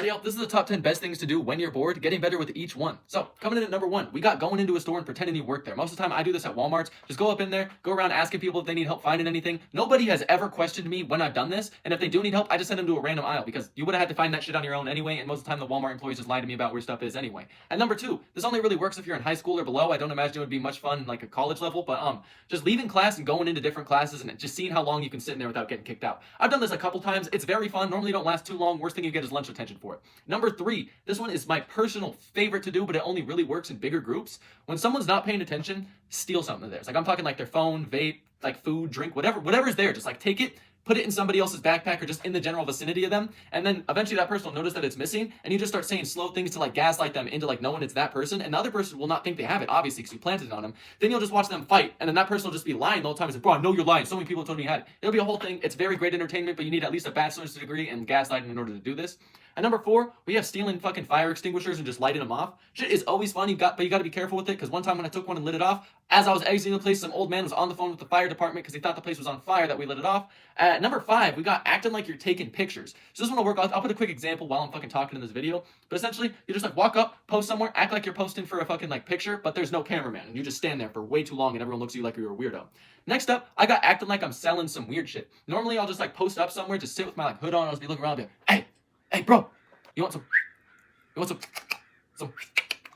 Alright, y'all, this is the top 10 best things to do when you're bored, getting better with each one. So, coming in at number 1, we got going into a store and pretending you work there. Most of the time, I do this at Walmart's. Just go up in there, go around asking people if they need help finding anything. Nobody has ever questioned me when I've done this, and if they do need help, I just send them to a random aisle, because you would have had to find that shit on your own anyway, and most of the time the Walmart employees just lie to me about where stuff is anyway. At number 2, this only really works if you're in high school or below. I don't imagine it would be much fun like a college level, but just leaving class and going into different classes and just seeing how long you can sit in there without getting kicked out. I've done this a couple times. It's very fun. Normally don't last too long. Worst thing you get is lunch detention for it. Number 3, this one is my personal favorite to do, but it only really works in bigger groups. When someone's not paying attention, steal something of theirs. Like I'm talking like their phone, vape, like food, drink, whatever's there. Just like take it, put it in somebody else's backpack or just in the general vicinity of them, and then eventually that person will notice that it's missing, and you just start saying slow things to like gaslight them into like knowing it's that person, and the other person will not think they have it, obviously, because you planted it on them. Then you'll just watch them fight, and then that person will just be lying the whole time. It's like, bro, I know you're lying. So many people told me you had it. It'll be a whole thing. It's very great entertainment, but you need at least a bachelor's degree in gaslighting in order to do this. And number 4, we have stealing fucking fire extinguishers and just lighting them off. Shit is always fun, but you gotta be careful with it, because one time when I took one and lit it off, as I was exiting the place, some old man was on the phone with the fire department because he thought the place was on fire that we lit it off. At number 5, we got acting like you're taking pictures. So this one will work. I'll put a quick example while I'm fucking talking in this video. But essentially, you just like walk up, post somewhere, act like you're posting for a fucking like picture, but there's no cameraman, and you just stand there for way too long and everyone looks at you like you're a weirdo. Next up, I got acting like I'm selling some weird shit. Normally, I'll just like post up somewhere, just sit with my like hood on, and I'll just be looking around and be like, hey, bro, you want some? You want some?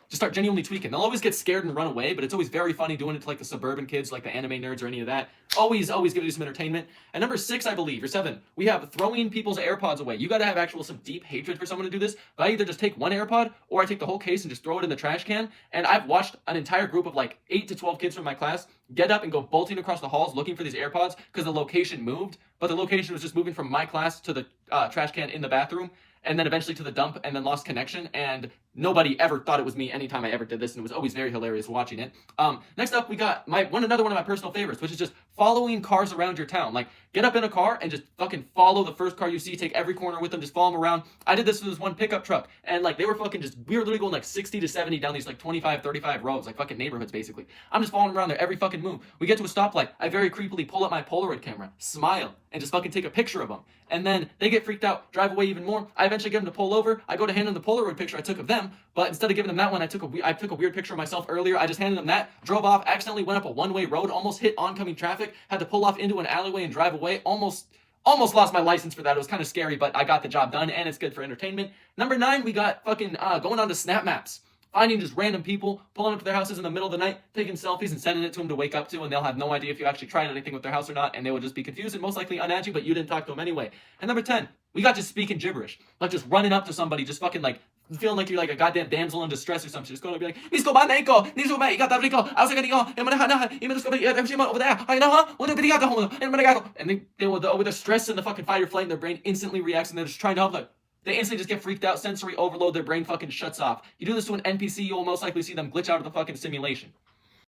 Just start genuinely tweaking. They'll always get scared and run away, but it's always very funny doing it to like the suburban kids, like the anime nerds or any of that. Always give you some entertainment. And number 6, I believe, or 7, we have throwing people's AirPods away. You gotta have some deep hatred for someone to do this, but I either just take one AirPod or I take the whole case and just throw it in the trash can. And I've watched an entire group of like 8 to 12 kids from my class get up and go bolting across the halls looking for these AirPods because the location moved, but the location was just moving from my class to the trash can in the bathroom, and then eventually to the dump, and then lost connection, and nobody ever thought it was me anytime I ever did this, and it was always very hilarious watching it. Next up, we got another one of my personal favorites, which is just following cars around your town. Like, get up in a car and just fucking follow the first car you see, take every corner with them, just follow them around. I did this with this one pickup truck, and like, we were literally going like 60 to 70 down these like 25, 35 roads, like fucking neighborhoods, basically. I'm just following them around there every fucking move. We get to a stoplight, I very creepily pull up my Polaroid camera, smile, and just fucking take a picture of them. And then they get freaked out, drive away even more. I eventually get them to pull over. I go to hand them the Polaroid picture I took of them, but instead of giving them that one, I took a weird picture of myself earlier. I just handed them that, drove off, accidentally went up a one-way road, almost hit oncoming traffic, had to pull off into an alleyway and drive away. Almost lost my license for that. It was kind of scary, but I got the job done, and it's good for entertainment. Number 9, we got fucking going on to Snap Maps. Finding just random people, pulling up to their houses in the middle of the night, taking selfies and sending it to them to wake up to, and they'll have no idea if you actually tried anything with their house or not, and they will just be confused and most likely unadd you, but you didn't talk to them anyway. And number 10, we got just speaking gibberish. Like just running up to somebody, just fucking like feeling like you're like a goddamn damsel in distress or something. Just going to be like, Nisko ba neko, Nisko ba igata rico, I was like, over there, I know, and they will, with the stress and the fucking fight or flight in their brain instantly reacts, and they're just trying to help, like, they instantly just get freaked out, sensory overload, their brain fucking shuts off. You do this to an NPC, you'll most likely see them glitch out of the fucking simulation.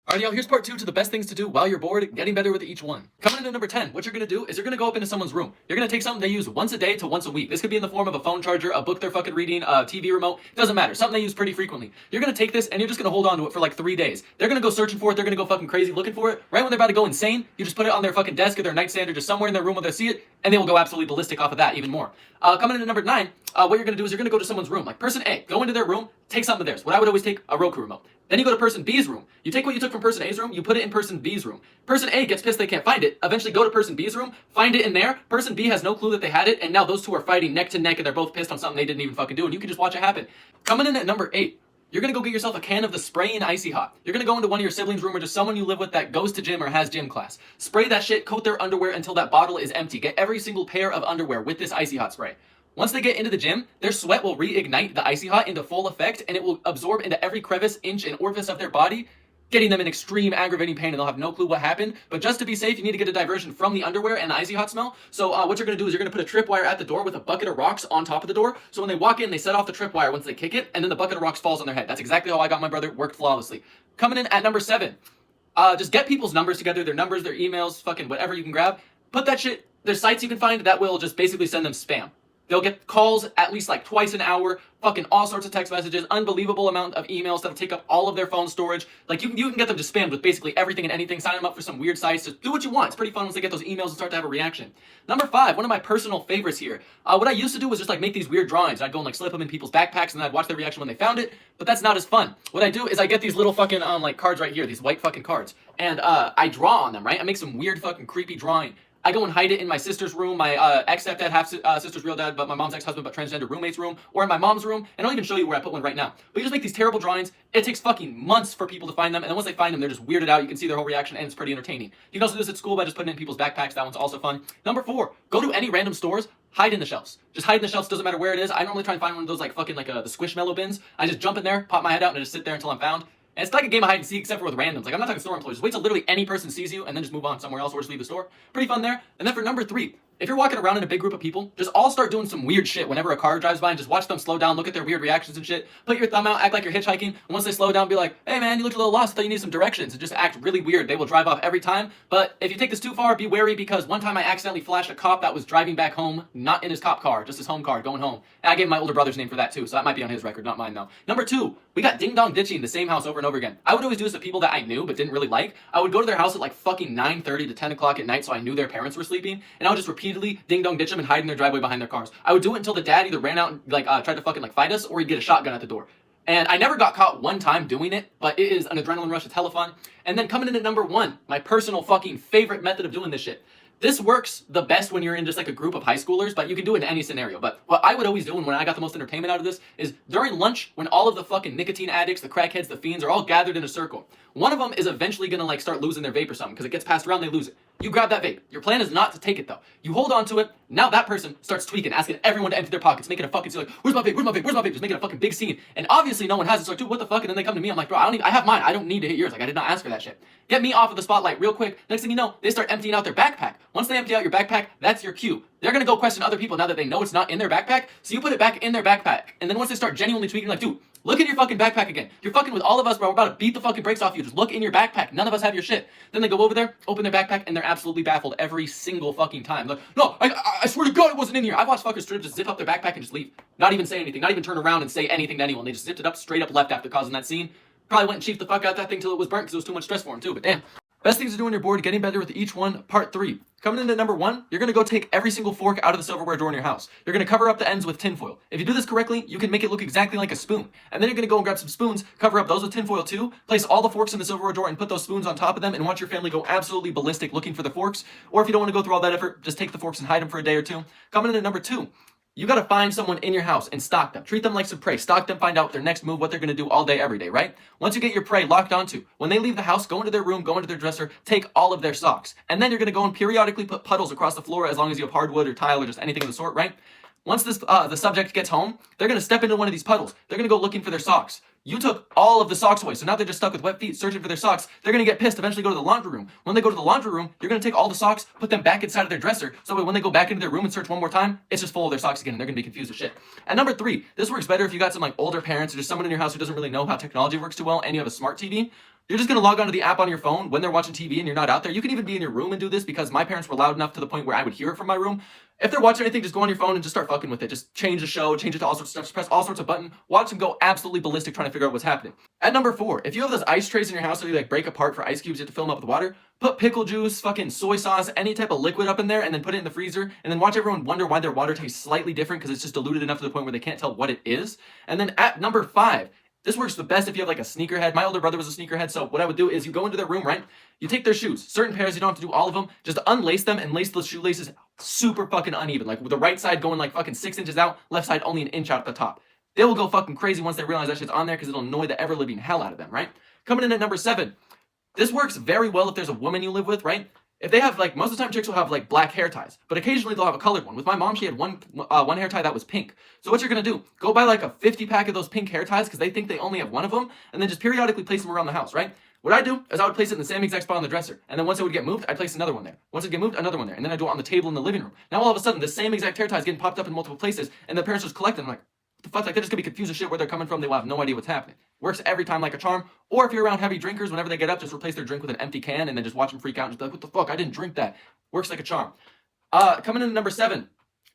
Alright, y'all, here's part 2 to the best things to do while you're bored, getting better with each one. Coming into number 10, what you're going to do is you're going to go up into someone's room. You're going to take something they use once a day to once a week. This could be in the form of a phone charger, a book they're fucking reading, a TV remote. It doesn't matter. Something they use pretty frequently. You're going to take this and you're just going to hold on to it for like 3 days. They're going to go searching for it. They're going to go fucking crazy looking for it. Right when they're about to go insane, you just put it on their fucking desk or their nightstand or just somewhere in their room where they see it, and they will go absolutely ballistic off of that even more. Coming into number 9, what you're going to do is you're going to go to someone's room. Like person A, go into their room, take something of theirs. What I would always take, a Roku remote. Then you go to person B's room. You take what you took from person A's room, you put it in person B's room. Person A gets pissed they can't find it. Eventually go to person B's room, find it in there. Person B has no clue that they had it, and now those two are fighting neck to neck, and they're both pissed on something they didn't even fucking do, and you can just watch it happen. Coming in at number 8, you're gonna go get yourself a can of the spraying Icy Hot. You're gonna go into one of your siblings' room or just someone you live with that goes to gym or has gym class. Spray that shit, coat their underwear until that bottle is empty. Get every single pair of underwear with this Icy Hot spray. Once they get into the gym, their sweat will reignite the Icy Hot into full effect, and it will absorb into every crevice, inch, and orifice of their body, getting them in extreme aggravating pain, and they'll have no clue what happened. But just to be safe, you need to get a diversion from the underwear and the Icy Hot smell. So what you're going to do is you're going to put a tripwire at the door with a bucket of rocks on top of the door. So when they walk in, they set off the tripwire once they kick it, and then the bucket of rocks falls on their head. That's exactly how I got my brother. Worked flawlessly. Coming in at number 7, just get people's numbers together, their numbers, their emails, fucking whatever you can grab. Put that shit, there's sites you can find that will just basically send them spam. They'll get calls at least like twice an hour, fucking all sorts of text messages, unbelievable amount of emails that'll take up all of their phone storage. Like you can get them just spammed with basically everything and anything. Sign them up for some weird sites. Just do what you want. It's pretty fun once they get those emails and start to have a reaction. Number 5, one of my personal favorites here. What I used to do was just like make these weird drawings. I'd go and like slip them in people's backpacks and then I'd watch their reaction when they found it. But that's not as fun. What I do is I get these little fucking like cards right here, these white fucking cards, and I draw on them, right? I make some weird fucking creepy drawing. I go and hide it in my sister's room, my ex-stepdad, half-sister's real dad, but my mom's ex-husband, but transgender roommate's room, or in my mom's room, and I'll even show you where I put one right now. But you just make these terrible drawings. It takes fucking months for people to find them, and then once they find them, they're just weirded out. You can see their whole reaction, and it's pretty entertaining. You can also do this at school by just putting it in people's backpacks. That one's also fun. Number 4, go to any random stores, hide in the shelves. Just hide in the shelves, doesn't matter where it is. I normally try and find one of those like fucking like the Squishmallow bins. I just jump in there, pop my head out, and I just sit there until I'm found. And it's like a game of hide and seek, except for with randoms. Like, I'm not talking store employees. Just wait till literally any person sees you and then just move on somewhere else or just leave the store. Pretty fun there. And then for number 3, if you're walking around in a big group of people, just all start doing some weird shit whenever a car drives by and just watch them slow down, look at their weird reactions and shit. Put your thumb out, act like you're hitchhiking, and once they slow down, be like, hey man, you looked a little lost, I thought you need some directions, and just act really weird. They will drive off every time. But if you take this too far, be wary, because one time I accidentally flashed a cop that was driving back home, not in his cop car, just his home car, going home. And I gave my older brother's name for that too, so that might be on his record, not mine though. Number 2, we got ding-dong ditching the same house over and over again. I would always do this to people that I knew but didn't really like. I would go to their house at like fucking 9:30 to 10 o'clock at night so I knew their parents were sleeping, and I would just repeatedly ding-dong ditch them and hide in their driveway behind their cars. I would do it until the dad either ran out and like tried to fucking like fight us, or he'd get a shotgun at the door. And I never got caught one time doing it, but it is an adrenaline rush. It's hella fun. And then coming in at number 1, my personal fucking favorite method of doing this shit. This works the best when you're in just like a group of high schoolers, but you can do it in any scenario. But what I would always do, and when I got the most entertainment out of this, is during lunch, when all of the fucking nicotine addicts, the crackheads, the fiends are all gathered in a circle. One of them is eventually gonna like start losing their vape or something, because it gets passed around, they lose it. You grab that vape. Your plan is not to take it though. You hold on to it. Now that person starts tweaking, asking everyone to empty their pockets, making a fucking scene like, where's my vape? Where's my vape? Where's my vape? Just making a fucking big scene. And obviously no one has it. So like, dude, what the fuck? And then they come to me. I'm like, bro, I have mine. I don't need to hit yours. Like, I did not ask for that shit. Get me off of the spotlight real quick. Next thing you know, they start emptying out their backpack. Once they empty out your backpack, that's your cue. They're gonna go question other people now that they know it's not in their backpack. So you put it back in their backpack. And then once they start genuinely tweaking, like, dude, look at your fucking backpack again. You're fucking with all of us, bro. We're about to beat the fucking brakes off you. Just look in your backpack. None of us have your shit. Then they go over there, open their backpack, and they're absolutely baffled every single fucking time. Like, no, I swear to God it wasn't in here. I've watched fuckers straight up just zip up their backpack and just leave. Not even say anything. Not even turn around and say anything to anyone. They just zipped it up, straight up left after causing that scene. Probably went and chiefed the fuck out that thing till it was burnt because it was too much stress for him too, but damn. Best things to do on your board, getting better with each one, part 3. Coming into number 1, you're gonna go take every single fork out of the silverware drawer in your house. You're gonna cover up the ends with tinfoil. If you do this correctly, you can make it look exactly like a spoon. And then you're gonna go and grab some spoons, cover up those with tinfoil too, place all the forks in the silverware drawer and put those spoons on top of them and watch your family go absolutely ballistic looking for the forks. Or if you don't wanna go through all that effort, just take the forks and hide them for a day or 2. Coming in at number 2, you gotta find someone in your house and stalk them. Treat them like some prey. Stalk them, find out their next move, what they're gonna do all day, every day, right? Once you get your prey locked onto, when they leave the house, go into their room, go into their dresser, take all of their socks. And then you're gonna go and periodically put puddles across the floor as long as you have hardwood or tile or just anything of the sort, right? Once the subject gets home, they're gonna step into one of these puddles. They're gonna go looking for their socks. You took all of the socks away, so now they're just stuck with wet feet searching for their socks. They're gonna get pissed, eventually go to the laundry room. When they go to the laundry room, you're gonna take all the socks, put them back inside of their dresser, so that when they go back into their room and search one more time, it's just full of their socks again, and they're gonna be confused as shit. And number 3, this works better if you got some like older parents or just someone in your house who doesn't really know how technology works too well, and you have a smart TV. You're just gonna log onto the app on your phone when they're watching TV and you're not out there. You can even be in your room and do this, because my parents were loud enough to the point where I would hear it from my room. If they're watching anything, just go on your phone and just start fucking with it. Just change the show, change it to all sorts of stuff, just press all sorts of buttons, watch them go absolutely ballistic trying to figure out what's happening. At number 4, if you have those ice trays in your house that you like break apart for ice cubes, you have to fill them up with water, put pickle juice, fucking soy sauce, any type of liquid up in there, and then put it in the freezer, and then watch everyone wonder why their water tastes slightly different because it's just diluted enough to the point where they can't tell what it is. And then at number 5, this works the best if you have like a sneakerhead. My older brother was a sneakerhead, so what I would do is you go into their room, right? You take their shoes, certain pairs, you don't have to do all of them, just unlace them and lace those shoelaces super fucking uneven. Like with the right side going like fucking 6 inches out, left side only an inch out at the top. They will go fucking crazy once they realize that shit's on there because it'll annoy the ever-living hell out of them, right? Coming in at number 7, this works very well if there's a woman you live with, right? If they have like, most of the time chicks will have like black hair ties, but occasionally they'll have a colored one. With my mom, she had one hair tie that was pink. So what you're gonna do, go buy like a 50 pack of those pink hair ties because they think they only have one of them, and then just periodically place them around the house, right? What I do is I would place it in the same exact spot on the dresser, and then once it would get moved, I'd place another one there. Once it get moved, another one there, and then I'd do it on the table in the living room. Now all of a sudden, the same exact hair tie is getting popped up in multiple places, and the parents just collect them. I'm like, what the fuck? Like, they're just gonna be confused as shit where they're coming from. They will have no idea what's happening. Works every time like a charm. Or if you're around heavy drinkers, whenever they get up, just replace their drink with an empty can, and then just watch them freak out and just be like, what the fuck? I didn't drink that. Works like a charm. Coming in at number 7.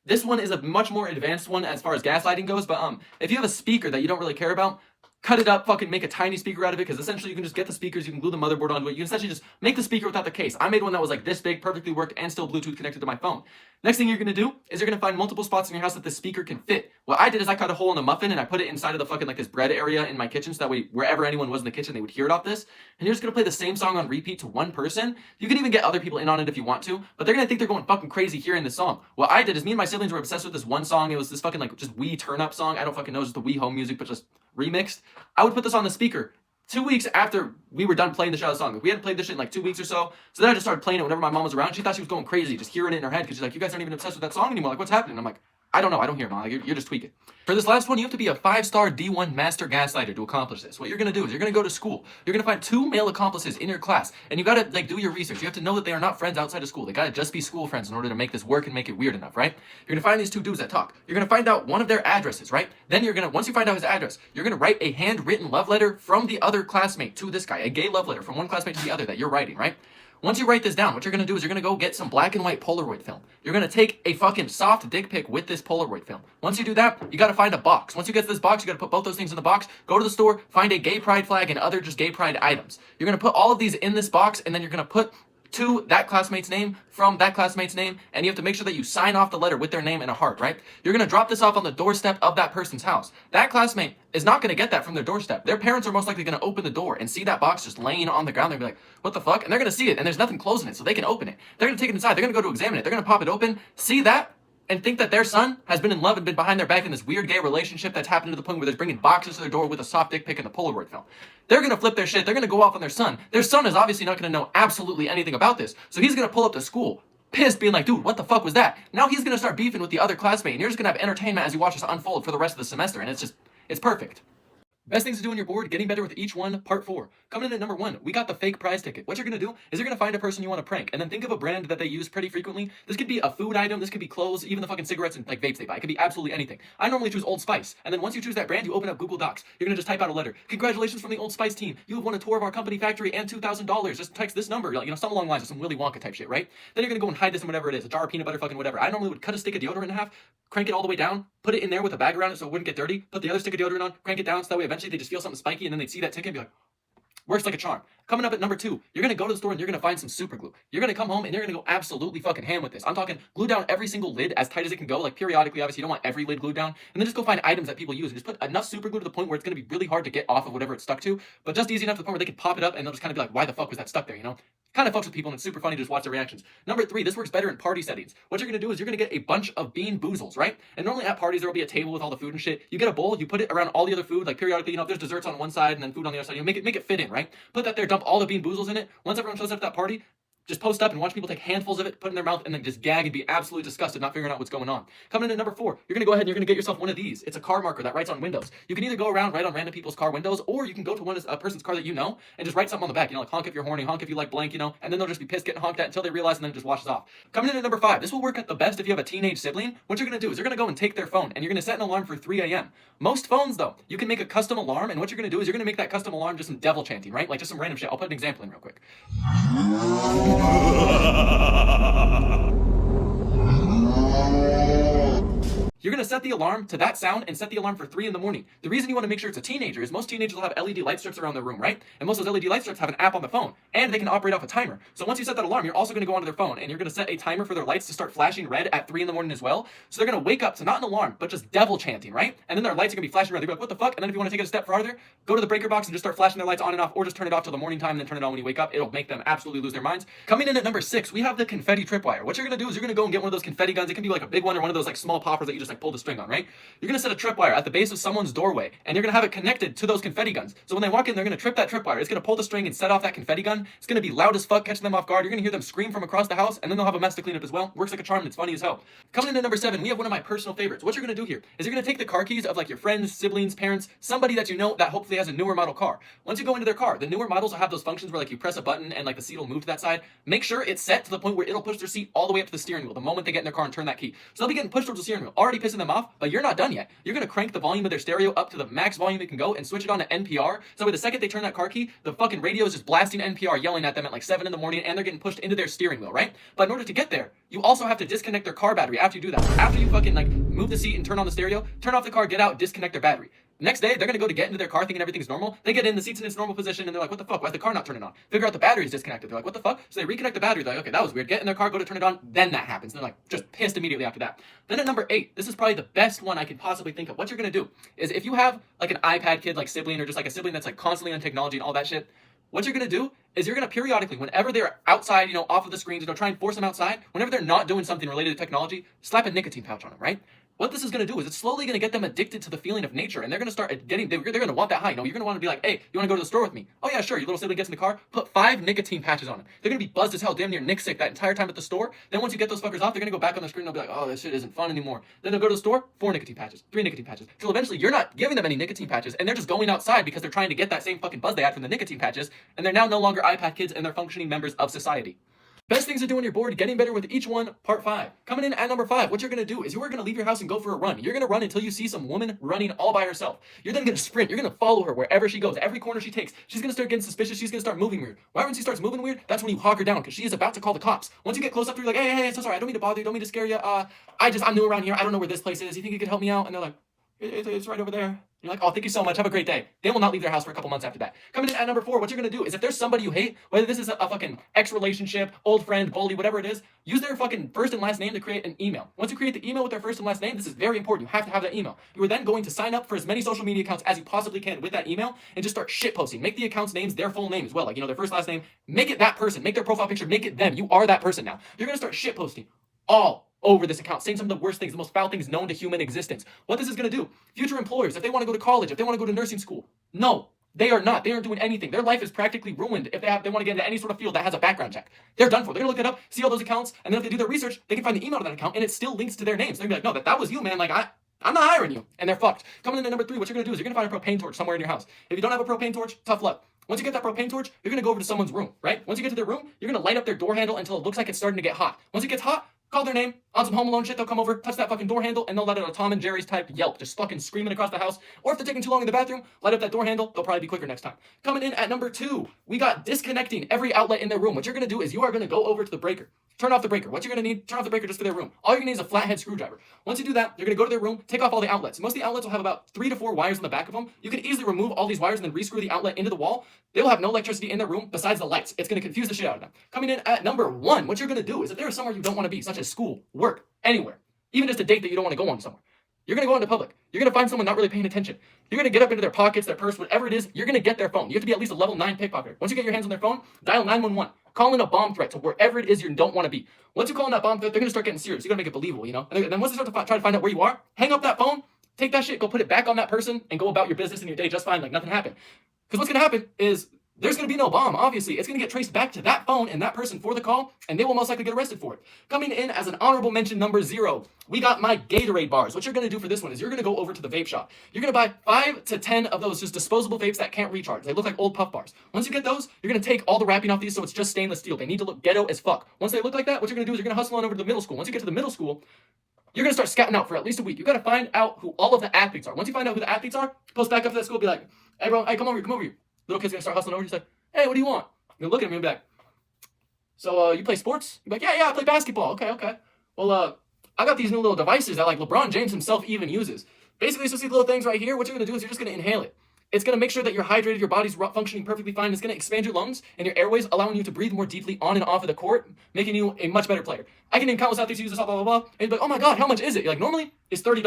This one is a much more advanced one as far as gaslighting goes, but if you have a speaker that you don't really care about, cut it up, fucking make a tiny speaker out of it, because essentially you can just get the speakers, you can glue the motherboard onto it, you can essentially just make the speaker without the case. I made one that was like this big, perfectly worked, and still Bluetooth connected to my phone. Next thing you're gonna do is you're gonna find multiple spots in your house that the speaker can fit. What I did is I cut a hole in a muffin and I put it inside of the fucking like this bread area in my kitchen, so that way wherever anyone was in the kitchen, they would hear it off this. And you're just gonna play the same song on repeat to one person. You can even get other people in on it if you want to, but they're gonna think they're going fucking crazy hearing this song. What I did is me and my siblings were obsessed with this one song. It was this fucking like just Wii turn up song. I don't fucking know, it's just the Wii home music, but just remixed. I would put this on the speaker 2 weeks after we were done playing the shit out of the song. We hadn't played this shit in like 2 weeks or so. So then I just started playing it whenever my mom was around. She thought she was going crazy, just hearing it in her head, because she's like, you guys aren't even obsessed with that song anymore. Like, what's happening? I'm like, I don't know. I don't hear it, Mom. Like, you're just tweaking. For this last one, you have to be a 5-star D1 master gaslighter to accomplish this. What you're going to do is you're going to go to school. You're going to find 2 male accomplices in your class, and you got to like do your research. You have to know that they are not friends outside of school. They got to just be school friends in order to make this work and make it weird enough, right? You're going to find these 2 dudes that talk. You're going to find out one of their addresses, right? Then you're going to, once you find out his address, you're going to write a handwritten love letter from the other classmate to this guy, a gay love letter from one classmate to the other that you're writing, right? Once you write this down, what you're going to do is you're going to go get some black and white Polaroid film. You're going to take a fucking soft dick pic with this Polaroid film. Once you do that, you got to find a box. Once you get to this box, you got to put both those things in the box, go to the store, find a gay pride flag and other just gay pride items. You're going to put all of these in this box, and then you're going to put to that classmate's name from that classmate's name, and you have to make sure that you sign off the letter with their name and a heart, right? You're going to drop this off on the doorstep of that person's house. That classmate is not going to get that from their doorstep. Their parents are most likely going to open the door and see that box just laying on the ground. They'll be like, what the fuck? And they're going to see it, and there's nothing closing it, so they can open it. They're going to take it inside. They're going to go to examine it. They're going to pop it open, see that, and think that their son has been in love and been behind their back in this weird gay relationship that's happened to the point where they're bringing boxes to their door with a soft dick pic and a Polaroid film. They're going to flip their shit. They're going to go off on their son. Their son is obviously not going to know absolutely anything about this. So he's going to pull up to school, pissed, being like, dude, what the fuck was that? Now he's going to start beefing with the other classmate, and you're just going to have entertainment as you watch this unfold for the rest of the semester, and it's perfect. Best things to do on your board, getting better with each one, part 4. Coming in at number 1, we got the fake prize ticket. What you're going to do is you're going to find a person you want to prank, and then think of a brand that they use pretty frequently. This could be a food item, this could be clothes, even the fucking cigarettes and like vapes they buy. It could be absolutely anything. I normally choose Old Spice, and then once you choose that brand, you open up Google Docs. You're going to just type out a letter. Congratulations from the Old Spice team. You have won a tour of our company factory and $2,000. Just text this number, you know, something along the lines of some Willy Wonka type shit, right? Then you're going to go and hide this in whatever it is, a jar of peanut butter, fucking whatever. I normally would cut a stick of deodorant in half, crank it all the way down, put it in there with a bag around it so it wouldn't get dirty, put the other stick of deodorant on, crank it down so that way eventually they just feel something spiky, and then they'd see that ticket and be like, works like a charm. Coming up at number 2, you're gonna go to the store and you're gonna find some super glue. You're gonna come home and you're gonna go absolutely fucking ham with this. I'm talking glue down every single lid as tight as it can go, like periodically, obviously you don't want every lid glued down, and then just go find items that people use and just put enough super glue to the point where it's gonna be really hard to get off of whatever it's stuck to, but just easy enough to the point where they can pop it up and they'll just kind of be like, why the fuck was that stuck there, you know? Kind of fucks with people, and it's super funny to just watch their reactions. Number 3, this works better in party settings. What you're gonna do is you're gonna get a bunch of bean boozles, right? And normally at parties there will be a table with all the food and shit. You get a bowl, you put it around all the other food, like periodically, you know, if there's desserts on one side and then food on the other side, you make it fit in, right? Put that there, dump all the bean boozles in it. Once everyone shows up at that party, just post up and watch people take handfuls of it, put it in their mouth, and then just gag and be absolutely disgusted, not figuring out what's going on. Coming in at number 4, you're gonna go ahead and you're gonna get yourself one of these. It's a car marker that writes on windows. You can either go around, write on random people's car windows, or you can go to a person's car that you know and just write something on the back. You know, like honk if you're horny, honk if you like blank, you know, and then they'll just be pissed getting honked at until they realize, and then it just washes off. Coming in at number 5, this will work at the best if you have a teenage sibling. What you're gonna do is you're gonna go and take their phone and you're gonna set an alarm for 3 a.m. Most phones, though, you can make a custom alarm, and what you're gonna do is you're gonna make that custom alarm just some devil chanting, right? Like just some random shit. I'll put an example in real quick. You're gonna set the alarm to that sound and set the alarm for 3 in the morning. The reason you wanna make sure it's a teenager is most teenagers will have LED light strips around their room, right? And most of those LED light strips have an app on the phone, and they can operate off a timer. So once you set that alarm, you're also gonna go onto their phone, and you're gonna set a timer for their lights to start flashing red at 3 in the morning as well. So they're gonna wake up to not an alarm, but just devil chanting, right? And then their lights are gonna be flashing red. They're like, what the fuck? And then if you wanna take it a step farther, go to the breaker box and just start flashing their lights on and off, or just turn it off till the morning time and then turn it on when you wake up. It'll make them absolutely lose their minds. Coming in at number 6, we have the confetti tripwire. What you're gonna do is you're gonna go and get one of those confetti guns. It can be like a big one or one of those like small poppers that you just like pull the string on, right? You're gonna set a tripwire at the base of someone's doorway, and you're gonna have it connected to those confetti guns. So when they walk in, they're gonna trip that tripwire. It's gonna pull the string and set off that confetti gun. It's gonna be loud as fuck, catching them off guard. You're gonna hear them scream from across the house, and then they'll have a mess to clean up as well. Works like a charm, and it's funny as hell. Coming in at number 7, we have one of my personal favorites. What you're gonna do here is you're gonna take the car keys of like your friends, siblings, parents, somebody that you know that hopefully has a newer model car. Once you go into their car, the newer models will have those functions where like you press a button and like the seat will move to that side. Make sure it's set to the point where it'll push their seat all the way up to the steering wheel the moment they get in their car and turn that key. So they'll be getting pushed towards the steering wheel, already pissing them off, but you're not done yet. You're gonna crank the volume of their stereo up to the max volume it can go and switch it on to NPR. So the second they turn that car key, the fucking radio is just blasting NPR, yelling at them at like 7 in the morning, and they're getting pushed into their steering wheel, right? But in order to get there, you also have to disconnect their car battery after you do that. After you fucking like move the seat and turn on the stereo, turn off the car, get out, disconnect their battery. Next day, they're gonna go to get into their car thinking everything's normal. They get in, the seat's in its normal position, and they're like, what the fuck? Why is the car not turning on? Figure out the battery's disconnected. They're like, what the fuck? So they reconnect the battery. They're like, okay, that was weird. Get in their car, go to turn it on. Then that happens. And they're like, just pissed immediately after that. Then at number 8, this is probably the best one I could possibly think of. What you're gonna do is if you have like an iPad kid, like sibling, or just like a sibling that's like constantly on technology and all that shit, what you're gonna do is you're gonna periodically, whenever they're outside, off of the screens, try and force them outside, whenever they're not doing something related to technology, slap a nicotine pouch on them, right? What this is going to do is it's slowly going to get them addicted to the feeling of nature, and they're going to start getting, they're going to want that high. You're going to want to be like, hey, you want to go to the store with me? Oh yeah, sure. Your little sibling gets in the car, put 5 nicotine patches on them. They're going to be buzzed as hell, damn near nick sick that entire time at the store. Then once you get those fuckers off, they're going to go back on the screen and they'll be like, oh, this shit isn't fun anymore. Then they'll go to the store, 4 nicotine patches, 3 nicotine patches. Till eventually you're not giving them any nicotine patches, and they're just going outside because they're trying to get that same fucking buzz they had from the nicotine patches, and they're now no longer iPad kids and they're functioning members of society. Best things to do on your board, getting better with each one, part 5. Coming in at number 5, what you're going to do is you are going to leave your house and go for a run. You're going to run until you see some woman running all by herself. You're then going to sprint. You're going to follow her wherever she goes. Every corner she takes, she's going to start getting suspicious. She's going to start moving weird. Why when she starts moving weird, that's when you hog her down because she is about to call the cops. Once you get close up to her, you're like, hey, so sorry. I don't mean to bother you. Don't mean to scare you. I'm new around here. I don't know where this place is. You think you could help me out? And they're like, it's right over there. You're like, oh, thank you so much. Have a great day. They will not leave their house for a couple months after that. Coming in at number 4, what you're going to do is if there's somebody you hate, whether this is a fucking ex-relationship, old friend, bully, whatever it is, use their fucking first and last name to create an email. Once you create the email with their first and last name, this is very important. You have to have that email. You are then going to sign up for as many social media accounts as you possibly can with that email and just start shitposting. Make the accounts' names their full name as well. Like, their first, last name. Make it that person. Make their profile picture. Make it them. You are that person now. You're going to start shitposting all over this account, saying some of the worst things, the most foul things known to human existence. What this is going to do, future employers, if they want to go to college, if they want to go to nursing school, no, they are not. They aren't doing anything. Their life is practically ruined if they want to get into any sort of field that has a background check. They're done for. They're going to look it up, see all those accounts, and then if they do their research, they can find the email to that account, and it still links to their names. They're going to be like, no, that was you, man. Like, I'm not hiring you. And they're fucked. Coming in at number 3, what you're going to do is you're going to find a propane torch somewhere in your house. If you don't have a propane torch, tough luck. Once you get that propane torch, you're going to go over to someone's room, right? Once you get to their room, you're going to light up their door handle until it looks like it's starting to get hot. Once it gets hot, call their name, on some Home Alone shit, they'll come over, touch that fucking door handle, and they'll let out a Tom and Jerry's type yelp, just fucking screaming across the house. Or if they're taking too long in the bathroom, light up that door handle, they'll probably be quicker next time. Coming in at number 2, we got disconnecting every outlet in their room. What you're going to do is you are going to go over to the breaker. Turn off the breaker. What you're going to need, turn off the breaker just for their room. All you're going to need is a flathead screwdriver. Once you do that, you're going to go to their room, take off all the outlets. Most of the outlets will have about 3 to 4 wires on the back of them. You can easily remove all these wires and then rescrew the outlet into the wall. They will have no electricity in their room besides the lights. It's going to confuse the shit out of them. Coming in at number 1, what you're going to do is if there is somewhere you don't want to be, such as school, work, anywhere, even just a date that you don't want to go on somewhere, you're going to go into public. You're going to find someone not really paying attention. You're going to get up into their pockets, their purse, whatever it is. You're going to get their phone. You have to be at least a level 9 pickpocket. Once you get your hands on their phone, dial 911. Call in a bomb threat to wherever it is you don't want to be. Once you call in that bomb threat, they're going to start getting serious. You got to make it believable, And then once they start to try to find out where you are, hang up that phone, take that shit, go put it back on that person, and go about your business and your day just fine, like nothing happened. Because what's going to happen is there's going to be no bomb, obviously. It's going to get traced back to that phone and that person for the call, and they will most likely get arrested for it. Coming in as an honorable mention number 0, we got my Gatorade bars. What you're going to do for this one is you're going to go over to the vape shop. You're going to buy 5 to 10 of those just disposable vapes that can't recharge. They look like old puff bars. Once you get those, you're going to take all the wrapping off these so it's just stainless steel. They need to look ghetto as fuck. Once they look like that, what you're going to do is you're going to hustle on over to the middle school. Once you get to the middle school, you're going to start scouting out for at least a week. You got to find out who all of the athletes are. Once you find out who the athletes are, post back up to that school, be like, hey bro, hey, come over here. Little kid's going to start hustling over. He's like, hey, what do you want? You're looking at me and be like, so you play sports? You're like, yeah, I play basketball. Okay. Well, I got these new little devices that like LeBron James himself even uses. Basically, it's just these little things right here. What you're going to do is you're just going to inhale it. It's going to make sure that you're hydrated, your body's functioning perfectly fine. It's going to expand your lungs and your airways, allowing you to breathe more deeply on and off of the court, making you a much better player. I can name countless athletes who use this, blah, blah, blah. And you're like, oh my God, how much is it? You're like, normally it's $30.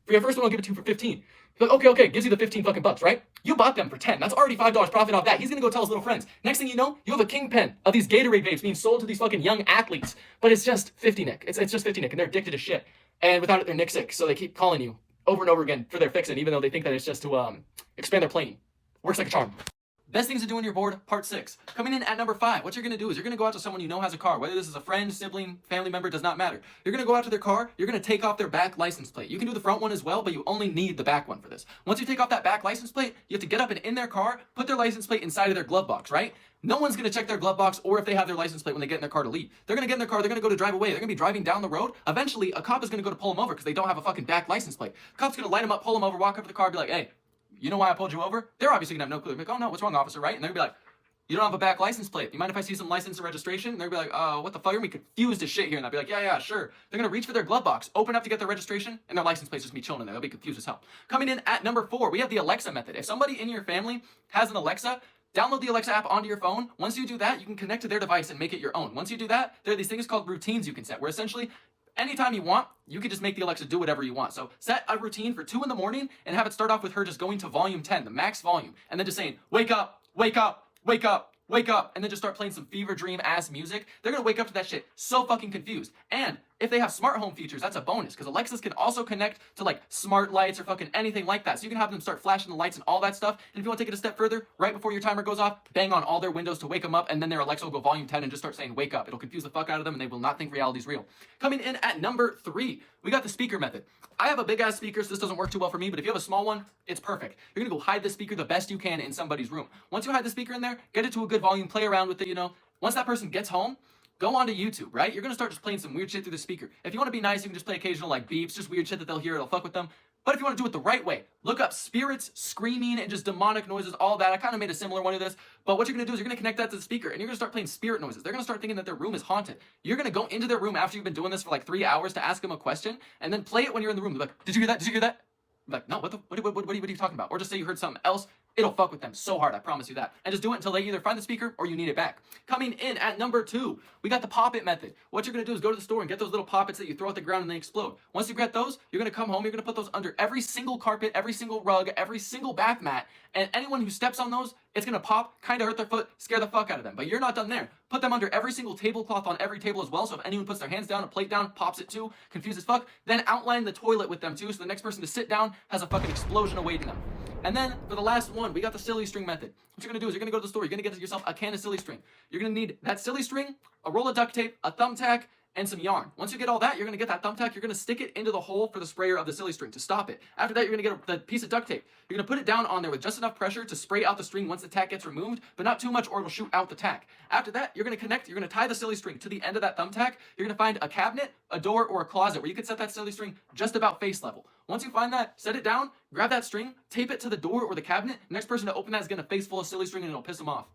For your first one, I'll give it to you for 15. You're like, okay, gives you the 15 fucking bucks, right? You bought them for 10. That's already $5 profit off that. He's gonna go tell his little friends. Next thing you know, you have a kingpin of these Gatorade vapes being sold to these fucking young athletes. But it's just 50 nick. It's just 50 nick, and they're addicted to shit. And without it, they're nick sick. So they keep calling you over and over again for their fixin', even though they think that it's just to expand their playing. Works like a charm. Best things to do on your board, part 6. Coming in at number 5, what you're going to do is you're going to go out to someone you know has a car. Whether this is a friend, sibling, family member, does not matter. You're going to go out to their car, you're going to take off their back license plate. You can do the front one as well, but you only need the back one for this. Once you take off that back license plate, you have to get up and in their car, put their license plate inside of their glove box, right? No one's going to check their glove box or if they have their license plate when they get in their car to leave. They're going to get in their car, they're going to go to drive away, they're going to be driving down the road. Eventually, a cop is going to go to pull them over because they don't have a fucking back license plate. The cop's going to light them up, pull them over, walk up to the car, be like, hey, you know why I pulled you over? They're obviously going to have no clue. They're like, oh no, what's wrong, officer, right? And they're going to be like, you don't have a back license plate. You mind if I see some license and registration? And they're gonna be like, what the fuck? You're gonna be confused as shit here. And I'll be like, yeah, sure. They're gonna reach for their glove box, open up to get their registration, and their license plate's just gonna be chilling in there. They'll be confused as hell. Coming in at number 4, we have the Alexa method. If somebody in your family has an Alexa, download the Alexa app onto your phone. Once you do that, you can connect to their device and make it your own. Once you do that, there are these things called routines you can set, where essentially, anytime you want, you can just make the Alexa do whatever you want. So set a routine for 2 in the morning and have it start off with her just going to volume 10, the max volume, and then just saying, wake up, wake up, wake up, wake up, and then just start playing some fever dream ass music. They're gonna wake up to that shit so fucking confused. And if they have smart home features, that's a bonus, because Alexas can also connect to like smart lights or fucking anything like that. So you can have them start flashing the lights and all that stuff. And if you want to take it a step further, right before your timer goes off, bang on all their windows to wake them up, and then their Alexa will go volume 10 and just start saying wake up. It'll confuse the fuck out of them and they will not think reality's real. Coming in at number 3, we got the speaker method. I have a big ass speaker, so this doesn't work too well for me, but if you have a small one, it's perfect. You're gonna go hide the speaker the best you can in somebody's room. Once you hide the speaker in there, get it to a good volume, play around with it, you know. Once that person gets home, go onto YouTube, right? You're gonna start just playing some weird shit through the speaker. If you wanna be nice, you can just play occasional like beeps, just weird shit that they'll hear, it'll fuck with them. But if you want to do it the right way, look up spirits, screaming, and just demonic noises, all that. I kind of made a similar one of this. But what you're going to do is you're going to connect that to the speaker, and you're going to start playing spirit noises. They're going to start thinking that their room is haunted. You're going to go into their room after you've been doing this for like 3 hours to ask them a question, and then play it when you're in the room. They're like, did you hear that? Did you hear that? You're like, no, what are you talking about? Or just say you heard something else. It'll fuck with them so hard, I promise you that. And just do it until they either find the speaker or you need it back. Coming in at number 2, we got the pop-it method. What you're gonna do is go to the store and get those little pop-its that you throw at the ground and they explode. Once you get those, you're gonna come home, you're gonna put those under every single carpet, every single rug, every single bath mat, and anyone who steps on those, it's gonna pop, kind of hurt their foot, scare the fuck out of them. But you're not done there. Put them under every single tablecloth on every table as well, so if anyone puts their hands down, a plate down, pops it too, confused as fuck, then outline the toilet with them too, so the next person to sit down has a fucking explosion awaiting them. And then, for the last one, we got the silly string method. What you're gonna do is you're gonna go to the store, you're gonna get yourself a can of silly string. You're gonna need that silly string, a roll of duct tape, a thumbtack, and some yarn. Once you get all that, you're gonna get that thumbtack, you're gonna stick it into the hole for the sprayer of the silly string to stop it. After that, you're gonna get the piece of duct tape. You're gonna put it down on there with just enough pressure to spray out the string once the tack gets removed, but not too much or it'll shoot out the tack. After that, you're gonna tie the silly string to the end of that thumbtack. You're gonna find a cabinet, a door, or a closet where you can set that silly string just about face level. Once you find that, set it down, grab that string, tape it to the door or the cabinet. The next person to open that is gonna face full of silly string and it'll piss them off.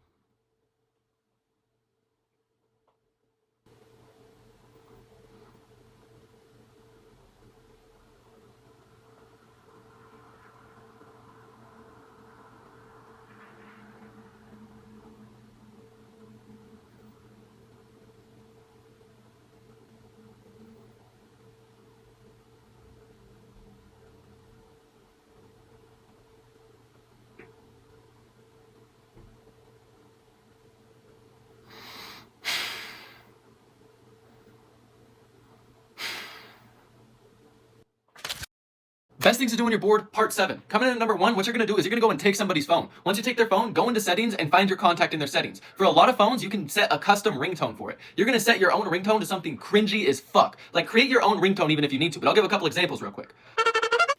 Best things to do on your board, part 7. Coming in at number 1, what you're going to do is you're going to go and take somebody's phone. Once you take their phone, go into settings and find your contact in their settings. For a lot of phones, you can set a custom ringtone for it. You're going to set your own ringtone to something cringy as fuck. Like, create your own ringtone even if you need to, but I'll give a couple examples real quick.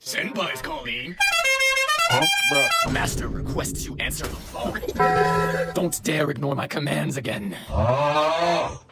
Senpai's calling. Master requests you answer the phone. Don't dare ignore my commands again.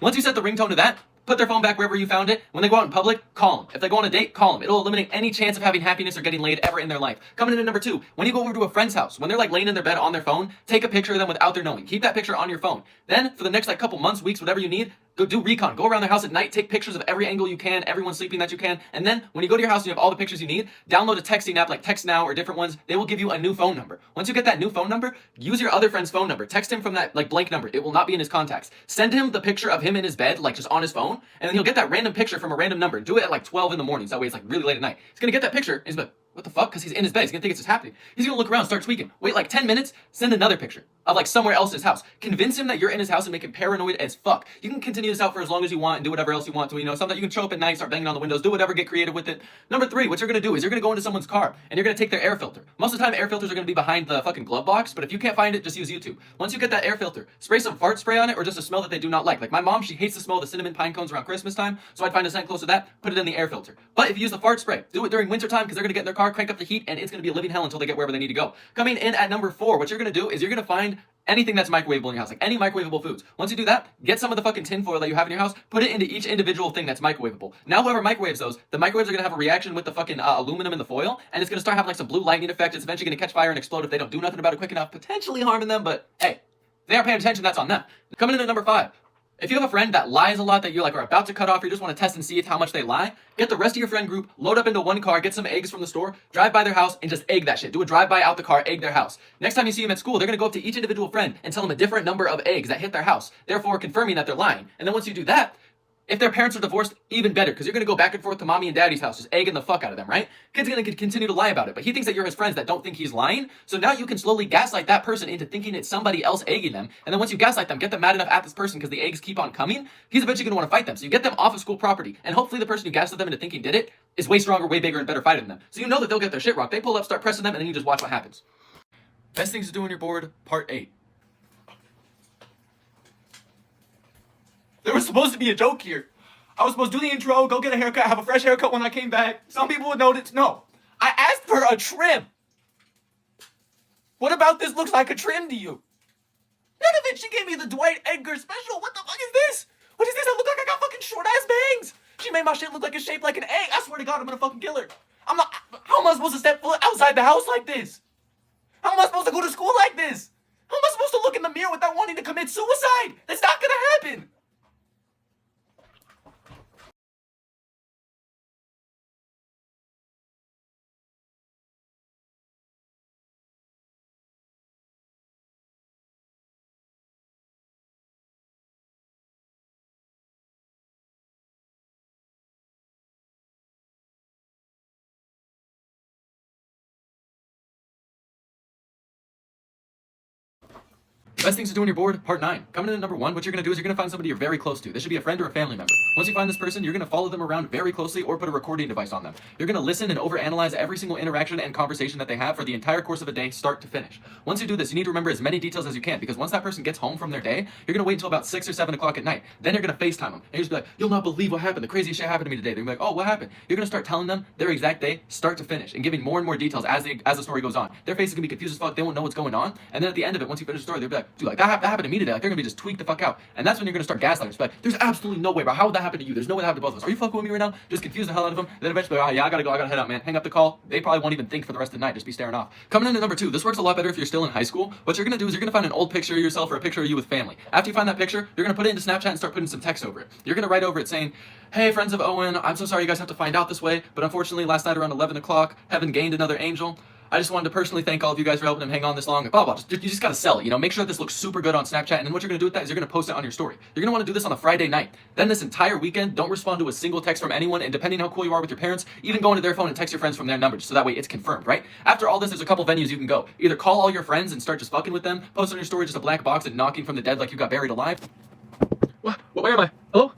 Once you set the ringtone to that, put their phone back wherever you found it. When they go out in public, call them. If they go on a date, call them. It'll eliminate any chance of having happiness or getting laid ever in their life. Coming in at number 2, when you go over to a friend's house, when they're like laying in their bed on their phone, take a picture of them without their knowing. Keep that picture on your phone. Then, for the next like couple months, weeks, whatever you need, go do recon. Go around their house at night, take pictures of every angle you can, everyone sleeping that you can, and then when you go to your house and you have all the pictures you need, download a texting app like Text Now or different ones. They will give you a new phone number. Once you get that new phone number, use your other friend's phone number. Text him from that like blank number. It will not be in his contacts. Send him the picture of him in his bed, like just on his phone, and then he'll get that random picture from a random number. Do it at like 12 in the morning, so that way it's like really late at night. He's gonna get that picture, and he's like, What the fuck? Because he's in his bed. He's gonna think it's just happening. He's gonna look around, start tweaking. Wait like 10 minutes, send another picture of like somewhere else in his house. Convince him that you're in his house and make him paranoid as fuck. You can continue this out for as long as you want and do whatever else you want to. Something you can show up at night, start banging on the windows, do whatever, get creative with it. Number 3, what you're gonna do is you're gonna go into someone's car and you're gonna take their air filter. Most of the time, air filters are gonna be behind the fucking glove box, but if you can't find it, just use YouTube. Once you get that air filter, spray some fart spray on it or just a smell that they do not like. Like my mom, she hates the smell of the cinnamon pine cones around Christmas time, so I'd find a scent close to that, put it in the air filter. But if you use the fart spray, do it during winter time because they're gonna get in their car, crank up the heat, and it's gonna be a living hell until they get wherever they need to go. Coming in at number 4, what you're gonna do is you're gonna find anything that's microwavable in your house, like any microwavable foods. Once you do that, get some of the fucking tin foil that you have in your house, put it into each individual thing that's microwavable. Now, whoever microwaves those, the microwaves are gonna have a reaction with the fucking aluminum in the foil, and it's gonna start having like some blue lightning effect. It's eventually gonna catch fire and explode if they don't do nothing about it quick enough, potentially harming them. But hey, if they aren't paying attention, that's on them. Coming in at number 5. If you have a friend that lies a lot that you like are about to cut off, or you just want to test and see how much they lie, get the rest of your friend group, load up into one car, get some eggs from the store, drive by their house, and just egg that shit. Do a drive-by out the car, egg their house. Next time you see them at school, they're gonna go up to each individual friend and tell them a different number of eggs that hit their house, therefore confirming that they're lying. And then once you do that, if their parents are divorced, even better, because you're going to go back and forth to mommy and daddy's house, just egging the fuck out of them, right? Kid's going to continue to lie about it, but he thinks that you're his friends that don't think he's lying, so now you can slowly gaslight that person into thinking it's somebody else egging them, and then once you gaslight them, get them mad enough at this person because the eggs keep on coming, he's eventually going to want to fight them. So you get them off of school property, and hopefully the person you gaslit them into thinking did it is way stronger, way bigger, and better fighter than them. So you know that they'll get their shit rocked. They pull up, start pressing them, and then you just watch what happens. Best things to do on your board, part 8. There was supposed to be a joke here. I was supposed to do the intro, go get a haircut, have a fresh haircut when I came back. Some people would notice. No. I asked for a trim. What about this looks like a trim to you? None of it. She gave me the Dwight Edgar special. What the fuck is this? What is this? I look like I got fucking short ass bangs. She made my shit look like it's shaped like an egg. I swear to God, I'm gonna fucking kill her. I'm not. How am I supposed to step foot outside the house like this? How am I supposed to go to school like this? How am I supposed to look in the mirror without wanting to commit suicide? That's not gonna happen. Best things to do on your board, part 9. Coming in at number 1, what you're going to do is you're going to find somebody you're very close to. This should be a friend or a family member. Once you find this person, you're going to follow them around very closely or put a recording device on them. You're going to listen and overanalyze every single interaction and conversation that they have for the entire course of a day, start to finish. Once you do this, you need to remember as many details as you can, because once that person gets home from their day, you're going to wait until about 6 or 7 o'clock at night. Then you're going to FaceTime them. And you're just be like, you'll not believe what happened. The craziest shit happened to me today. They're going to be like, oh, what happened? You're going to start telling them their exact day, start to finish, and giving more and more details as the story goes on. Their face is going to be confused as fuck. They won't know what's going on. And then at the end of it, once you finish the story, they'll be like, dude, like that happened to me today. Like they're gonna be just tweaked the fuck out, and that's when you're gonna start gaslighting. Just like, there's absolutely no way, bro. How would that happen to you? There's no way that happened to both of us. Are you fucking with me right now? Just confuse the hell out of them. Then eventually, oh yeah, I gotta go. I gotta head out, man. Hang up the call. They probably won't even think for the rest of the night. Just be staring off. Coming in at number 2, this works a lot better if you're still in high school. What you're gonna do is you're gonna find an old picture of yourself or a picture of you with family. After you find that picture, you're gonna put it into Snapchat and start putting some text over it. You're gonna write over it saying, hey, friends of Owen, I'm so sorry you guys have to find out this way, but unfortunately last night around 11 o'clock, heaven gained another angel. I just wanted to personally thank all of you guys for helping him hang on this long. Blah, blah. You just gotta sell it, Make sure that this looks super good on Snapchat. And then what you're gonna do with that is you're gonna post it on your story. You're gonna wanna do this on a Friday night. Then this entire weekend, don't respond to a single text from anyone. And depending how cool you are with your parents, even go into their phone and text your friends from their number, just so that way it's confirmed, right? After all this, there's a couple venues you can go. Either call all your friends and start just fucking with them, post on your story just a black box and knocking from the dead like you got buried alive. What? Where am I? Hello?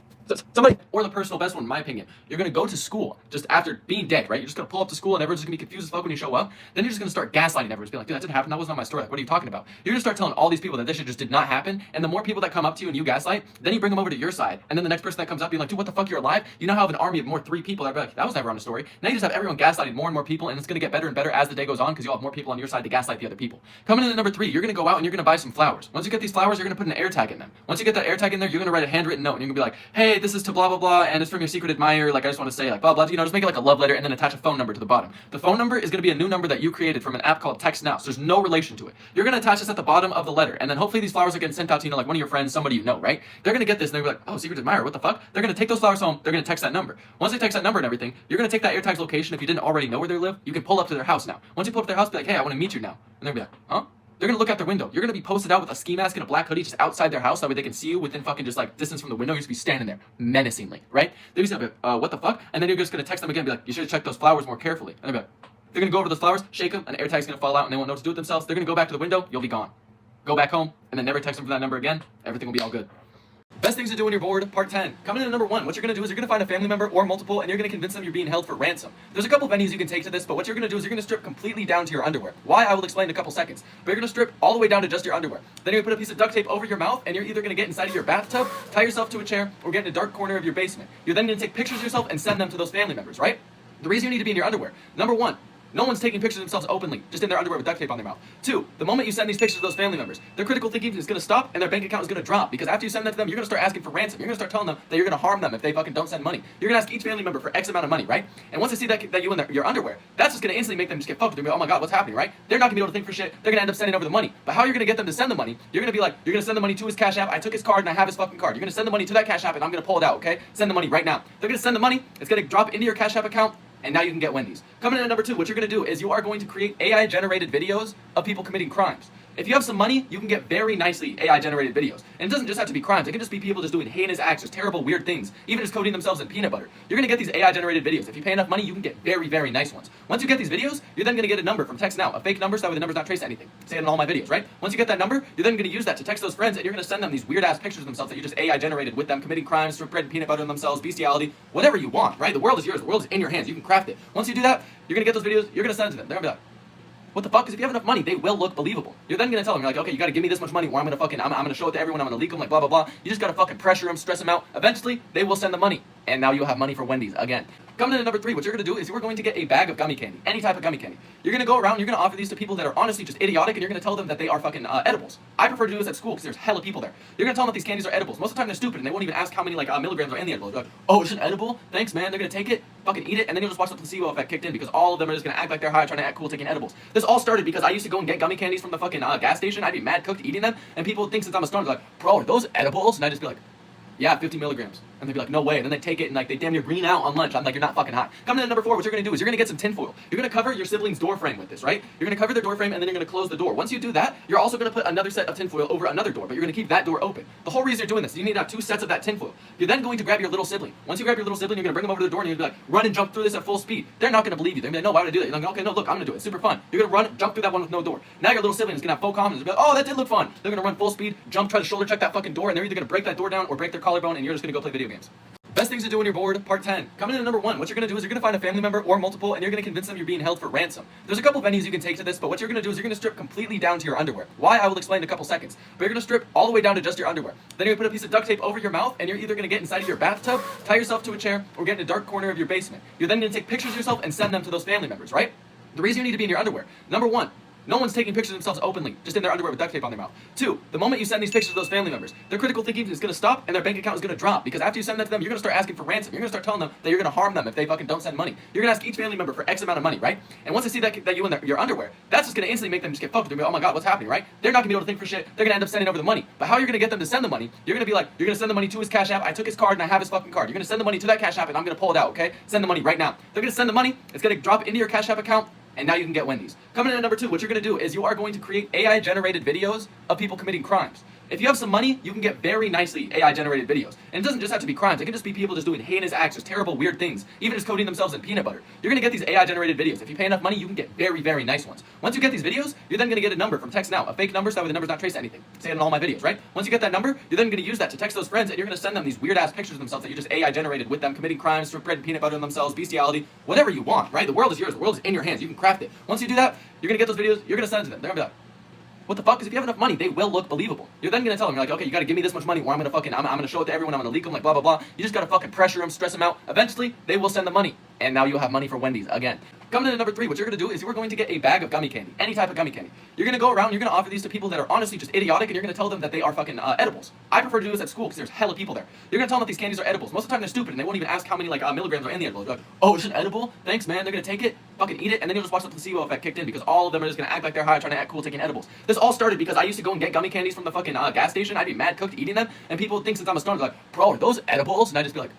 Somebody, or the personal best one, in my opinion, you're gonna go to school just after being dead, right? You're just gonna pull up to school and everyone's just gonna be confused as fuck when you show up. Then you're just gonna start gaslighting everyone, just be like, dude, that didn't happen. That wasn't on my story. Like, what are you talking about? You're gonna start telling all these people that this shit just did not happen. And the more people that come up to you and you gaslight, then you bring them over to your side. And then the next person that comes up being like, dude, what the fuck? You're alive? You now have an army of more 3 people that be like, that was never on the story. Now you just have everyone gaslighting more and more people, and it's gonna get better and better as the day goes on because you'll have more people on your side to gaslight the other people. Coming in at number 3, you're gonna go out and you're gonna buy some flowers. Once you get these flowers, you're gonna put an air tag in them. Once you get that air tag in there, you're gonna write a handwritten note and you're gonna be like, hey, this is to blah blah blah, and it's from your secret admirer. Like, I just want to say, like, blah blah. Just make it like a love letter and then attach a phone number to the bottom. The phone number is gonna be a new number that you created from an app called Text Now. So there's no relation to it. You're gonna attach this at the bottom of the letter, and then hopefully these flowers are getting sent out to like one of your friends, somebody you know, right? They're gonna get this and they're like, oh, secret admirer, what the fuck? They're gonna take those flowers home. They're gonna text that number. Once they text that number and everything, you're gonna take that air tag's location. If you didn't already know where they live, you can pull up to their house now. Once you pull up to their house, be like, hey, I want to meet you now, and they'll be like, huh? They're gonna look out their window. You're gonna be posted out with a ski mask and a black hoodie just outside their house. That way they can see you within fucking just like distance from the window. You're just be standing there menacingly, right? They're just gonna be, what the fuck? And then you're just gonna text them again and be like, you should have checked those flowers more carefully. And they'll be like, They're gonna go over those flowers, shake them, an air tag's gonna fall out and they won't know what to do with themselves. They're gonna go back to the window, you'll be gone. Go back home, and then never text them from that number again. Everything will be all good. Best things to do when you're bored, part 10. Coming in at number 1, what you're going to do is you're going to find a family member or multiple, and you're going to convince them you're being held for ransom. There's a couple venues you can take to this, but what you're going to do is you're going to strip completely down to your underwear. Why, I will explain in a couple seconds. But you're going to strip all the way down to just your underwear. Then you're going to put a piece of duct tape over your mouth, and you're either going to get inside of your bathtub, tie yourself to a chair, or get in a dark corner of your basement. You're then going to take pictures of yourself and send them to those family members, right? The reason you need to be in your underwear. Number 1. No one's taking pictures of themselves openly, just in their underwear with duct tape on their mouth. 2, the moment you send these pictures to those family members, their critical thinking is going to stop and their bank account is going to drop, because after you send that to them, you're going to start asking for ransom. You're going to start telling them that you're going to harm them if they fucking don't send money. You're going to ask each family member for X amount of money, right? And once they see that you in your underwear, that's just going to instantly make them just get fucked. They're going to be, oh my god, what's happening, right? They're not going to be able to think for shit. They're going to end up sending over the money. But how you're going to get them to send the money, you're going to be like, you're going to send the money to his Cash App. I took his card and I have his fucking card. You're going to send the money to that Cash App and I'm going to pull it out, okay? Send the money right now. They're going to send the money. It's going to drop into your Cash App account. And now you can get Wendy's. Coming in at number 2, what you're going to do is you are going to create AI-generated videos of people committing crimes. If you have some money, you can get very nicely AI-generated videos. And it doesn't just have to be crimes. It can just be people just doing heinous acts, just terrible, weird things. Even just coating themselves in peanut butter. You're going to get these AI-generated videos. If you pay enough money, you can get very, very nice ones. Once you get these videos, you're then going to get a number from Text Now. A fake number so that way the number's not traced to anything. Say it in all my videos, right? Once you get that number, you're then going to use that to text those friends and you're going to send them these weird-ass pictures of themselves that you just AI-generated with them committing crimes, spreading peanut butter on themselves, bestiality, whatever you want, right? The world is yours. The world is in your hands. You can craft it. Once you do that, you're going to get those videos, you're going to send it to them. They're going to be like, what the fuck? Because if you have enough money, they will look believable. You're then gonna tell them, you're like, okay, you gotta give me this much money, or I'm gonna show it to everyone, I'm gonna leak them, like blah blah blah. You just gotta fucking pressure them, stress them out. Eventually, they will send the money, and now you'll have money for Wendy's again. Coming in at number 3, what you're gonna do is you're going to get a bag of gummy candy, any type of gummy candy. You're gonna go around, you're gonna offer these to people that are honestly just idiotic, and you're gonna tell them that they are fucking edibles. I prefer to do this at school because there's hella people there. You're gonna tell them that these candies are edibles. Most of the time they're stupid, and they won't even ask how many milligrams are in the edible. They're like, oh, it's an edible? Thanks, man. They're gonna take it, fucking eat it, and then you'll just watch the placebo effect kicked in because all of them are just gonna act like they're high, trying to act cool, taking edibles. This all started because I used to go and get gummy candies from the fucking gas station. I'd be mad cooked eating them, and people would think since I'm a stoner, they're like, bro, are those edibles? And I'd just be like, yeah, 50 milligrams. And they'd be like, no way. And then they take it and like they damn near green out on lunch. I'm like, you're not fucking high. Coming in at number 4, what you're gonna do is you're gonna get some tinfoil. You're gonna cover your sibling's door frame with this, right? You're gonna cover their door frame and then you're gonna close the door. Once you do that, you're also gonna put another set of tinfoil over another door, but you're gonna keep that door open. The whole reason you're doing this is you need to have 2 sets of that tinfoil. You're then going to grab your little sibling. Once you grab your little sibling, you're gonna bring them over to the door and you're gonna be like, run and jump through this at full speed. They're not gonna believe you. They're gonna be like, no, why would I do that? You're like, okay, no, look, I'm gonna do it. It's super fun. You're gonna run, jump through that one with no door. Now your little sibling is gonna have full confidence. They're gonna be like, oh, that did look fun. They're gonna run full speed, jump, try to shoulder check that fucking door, and they're either gonna break that door down or break their collarbone, and you're just gonna go play video games. Best things to do when you're bored, part 10. Coming in at number 1, what you're going to do is you're going to find a family member or multiple, and you're going to convince them you're being held for ransom. There's a couple venues you can take to this, but what you're going to do is you're going to strip completely down to your underwear. Why, I will explain in a couple seconds. But you're going to strip all the way down to just your underwear. Then you're going to put a piece of duct tape over your mouth, and you're either going to get inside of your bathtub, tie yourself to a chair, or get in a dark corner of your basement. You're then going to take pictures of yourself and send them to those family members, right? The reason you need to be in your underwear. Number 1, no one's taking pictures of themselves openly, just in their underwear with duct tape on their mouth. 2, the moment you send these pictures to those family members, their critical thinking is going to stop and their bank account is going to drop, because after you send that to them, you're going to start asking for ransom. You're going to start telling them that you're going to harm them if they fucking don't send money. You're going to ask each family member for X amount of money, right? And once they see that you in your underwear, that's just going to instantly make them just get fucked. They're going to be, oh my god, what's happening, right? They're not going to be able to think for shit. They're going to end up sending over the money. But how you're going to get them to send the money, you're going to be like, you're going to send the money to his Cash App. I took his card and I have his fucking card. You're going to send the money to that Cash App and I'm going to pull it out, okay? Send the money right now. They're going to send the money. It's going to drop into your Cash App account. And now you can get Wendy's. Coming in at number 2, what you're going to do is you are going to create AI-generated videos of people committing crimes. If you have some money, you can get very nicely AI-generated videos. And it doesn't just have to be crimes. It can just be people just doing heinous acts, just terrible, weird things. Even just coating themselves in peanut butter. You're going to get these AI-generated videos. If you pay enough money, you can get very, very nice ones. Once you get these videos, you're then going to get a number from Text Now. A fake number so that way the number's not traced to anything. Say it in all my videos, right? Once you get that number, you're then going to use that to text those friends, and you're going to send them these weird-ass pictures of themselves that you just AI-generated with them committing crimes, spreading peanut butter on themselves, bestiality, whatever you want, right? The world is yours. The world is in your hands. You can craft it. Once you do that, you're going to get those videos. You're going to send it to them. They're going to be like, what the fuck? Because if you have enough money, they will look believable. You're then gonna tell them, you're like, okay, you gotta give me this much money, or I'm gonna show it to everyone, I'm gonna leak them, like blah blah blah. You just gotta fucking pressure them, stress them out. Eventually, they will send the money, and now you'll have money for Wendy's again. Coming in at number 3, what you're gonna do is you're going to get a bag of gummy candy, any type of gummy candy. You're gonna go around, you're gonna offer these to people that are honestly just idiotic, and you're gonna tell them that they are fucking edibles. I prefer to do this at school because there's hella people there. You're gonna tell them that these candies are edibles. Most of the time they're stupid, and they won't even ask how many milligrams are in the edible. They're like, oh, it's an edible? Thanks, man. They're gonna take it, fucking eat it, and then you'll just watch the placebo effect kicked in because all of them are just gonna act like they're high, trying to act cool, taking edibles. This all started because I used to go and get gummy candies from the fucking gas station. I'd be mad cooked eating them, and people would think since I'm a stoner, they're like, bro, are those edibles? And I'd just be like,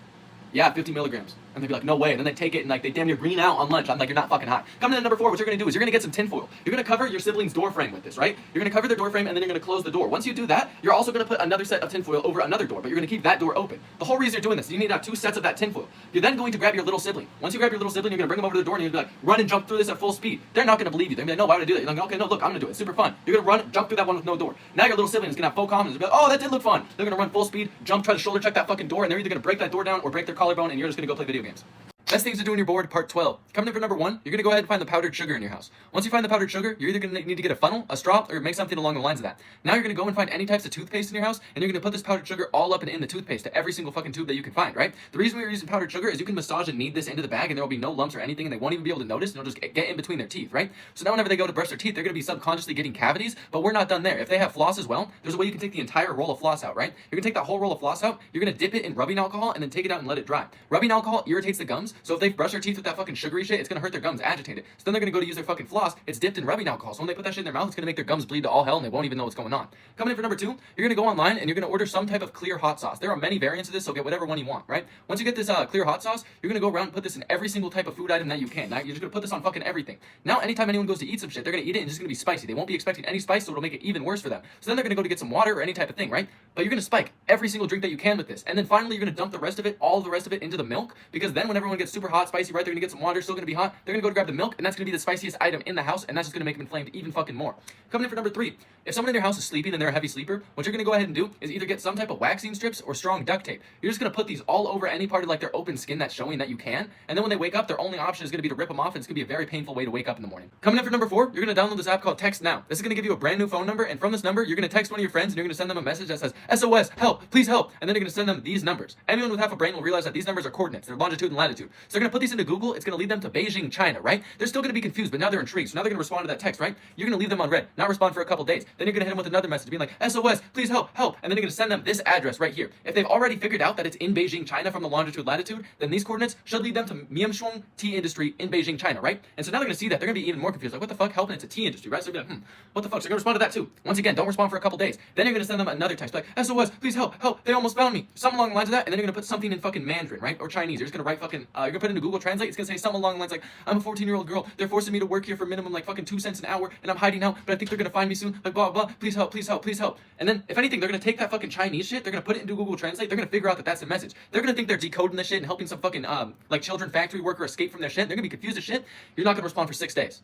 yeah, 50 milligrams. And they'd be like, no way. And then they take it and like they damn near green out on lunch. I'm like, you're not fucking high. Coming in at number 4, what you're gonna do is you're gonna get some tinfoil. You're gonna cover your sibling's door frame with this, right? You're gonna cover their door frame and then you're gonna close the door. Once you do that, you're also gonna put another set of tinfoil over another door, but you're gonna keep that door open. The whole reason you're doing this is you need to have 2 sets of that tinfoil. You're then going to grab your little sibling. Once you grab your little sibling, you're gonna bring them over to the door and you're gonna be like, run and jump through this at full speed. They're not gonna believe you. They're gonna be like, no, why would I do that? You're like, okay, no, look, I'm gonna do it. It's super fun. You're gonna run, jump through that one with no door. Now your little sibling is gonna have full confidence. Be like, oh, that did look fun. They're gonna run full speed, jump, try to shoulder check that fucking door, and they're either gonna break that door down or break their collarbone, and you're just gonna go play video games. Best things to do on your board, part 12. Coming in for number 1, you're gonna go ahead and find the powdered sugar in your house. Once you find the powdered sugar, you're either gonna need to get a funnel, a straw, or make something along the lines of that. Now you're gonna go and find any types of toothpaste in your house, and you're gonna put this powdered sugar all up and in the toothpaste to every single fucking tube that you can find, right? The reason we're using powdered sugar is you can massage and knead this into the bag, and there will be no lumps or anything, and they won't even be able to notice, and it'll just get in between their teeth, right? So now whenever they go to brush their teeth, they're gonna be subconsciously getting cavities, but we're not done there. If they have floss as well, there's a way you can take the entire roll of floss out, right? You're gonna take that whole roll of floss out, you're gonna dip it in rubbing alcohol, and then take it out and let it dry. Rubbing alcohol irritates the gums, so if they brush their teeth with that fucking sugary shit, it's gonna hurt their gums, agitate it. So then they're gonna go to use their fucking floss, it's dipped in rubbing alcohol. So when they put that shit in their mouth, it's gonna make their gums bleed to all hell and they won't even know what's going on. Coming in for number 2, you're gonna go online and you're gonna order some type of clear hot sauce. There are many variants of this, so get whatever one you want, right? Once you get this clear hot sauce, you're gonna go around and put this in every single type of food item that you can. Now you're just gonna put this on fucking everything. Now anytime anyone goes to eat some shit, they're gonna eat it and it's just gonna be spicy. They won't be expecting any spice, so it'll make it even worse for them. So then they're gonna go to get some water or any type of thing, right? But you're gonna spike every single drink that you can with this. And then finally you're gonna dump the rest of it, all the rest of it into the milk, because then when everyone gets super hot, spicy, right, they're gonna get some water, still gonna be hot, they're gonna go to grab the milk, and that's gonna be the spiciest item in the house, and that's just gonna make them inflamed even fucking more. Coming in for number 3, if someone in your house is sleeping and they're a heavy sleeper, what you're gonna go ahead and do is either get some type of waxing strips or strong duct tape. You're just gonna put these all over any part of like their open skin that's showing that you can, and then when they wake up, their only option is gonna be to rip them off, and it's gonna be a very painful way to wake up in the morning. Coming in for number 4, you're gonna download this app called Text Now. This is gonna give you a brand new phone number, and from this number, you're gonna text one of your friends and you're gonna send them a message that says SOS, help, please help, and then you're gonna send them these numbers. Anyone with half a brain will realize that these numbers are coordinates, they're longitude and latitude. So they're gonna put these into Google, it's gonna lead them to Beijing, China, right? They're still gonna be confused, but now they're intrigued. So now they're gonna respond to that text, right? You're gonna leave them on red, not respond for a couple days. Then you're gonna hit them with another message being like SOS, please help, help, and then you're gonna send them this address right here. If they've already figured out that it's in Beijing, China from the longitude latitude, then these coordinates should lead them to Miamshuang Tea Industry in Beijing, China, right? And so now they're gonna see that, they're gonna be even more confused. Like, what the fuck? Helping it's a tea industry, right? So they're gonna be like, what the fuck? So you're gonna respond to that too. Once again, don't respond for a couple days. Then you're gonna send them another text like SOS, please help, help, they almost found me. Something along the lines of that, and then you're gonna put something in fucking Mandarin, right? Or Chinese. You're just gonna write fucking you're gonna put it into Google Translate, it's gonna say something along the lines like, I'm a 14-year-old girl, they're forcing me to work here for minimum like fucking 2 cents an hour, and I'm hiding out, but I think they're gonna find me soon, like blah blah, please help, please help, please help. And then if anything, they're gonna take that fucking Chinese shit, they're gonna put it into Google Translate, they're gonna figure out that that's the message. They're gonna think they're decoding this shit and helping some fucking like children factory worker escape from their shit. They're gonna be confused as shit. You're not gonna respond for 6 days.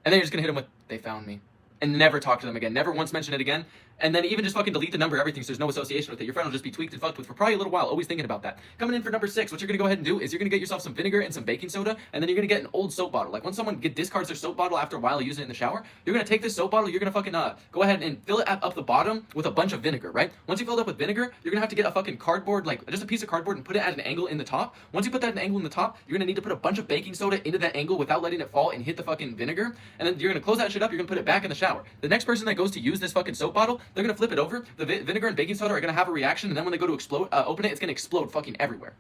And then you're just gonna hit them with, they found me. And never talk to them again. Never once mention it again. And then even just fucking delete the number, everything, so there's no association with it. Your friend will just be tweaked and fucked with for probably a little while, always thinking about that. Coming in for number 6, what you're gonna go ahead and do is you're gonna get yourself some vinegar and some baking soda, and then you're gonna get an old soap bottle. Like when someone discards their soap bottle after a while of using it in the shower, you're gonna take this soap bottle, you're gonna fucking go ahead and fill it up the bottom with a bunch of vinegar, right? Once you fill it up with vinegar, you're gonna have to get a fucking cardboard, like just a piece of cardboard, and put it at an angle in the top. Once you put that at an angle in the top, you're gonna need to put a bunch of baking soda into that angle without letting it fall and hit the fucking vinegar, and then you're gonna close that shit up, you're gonna put it back in the shower. The next person that goes to use this fucking soap bottle, they're gonna flip it over, the vinegar and baking soda are gonna have a reaction, and then when they go to open it, it's gonna explode fucking everywhere.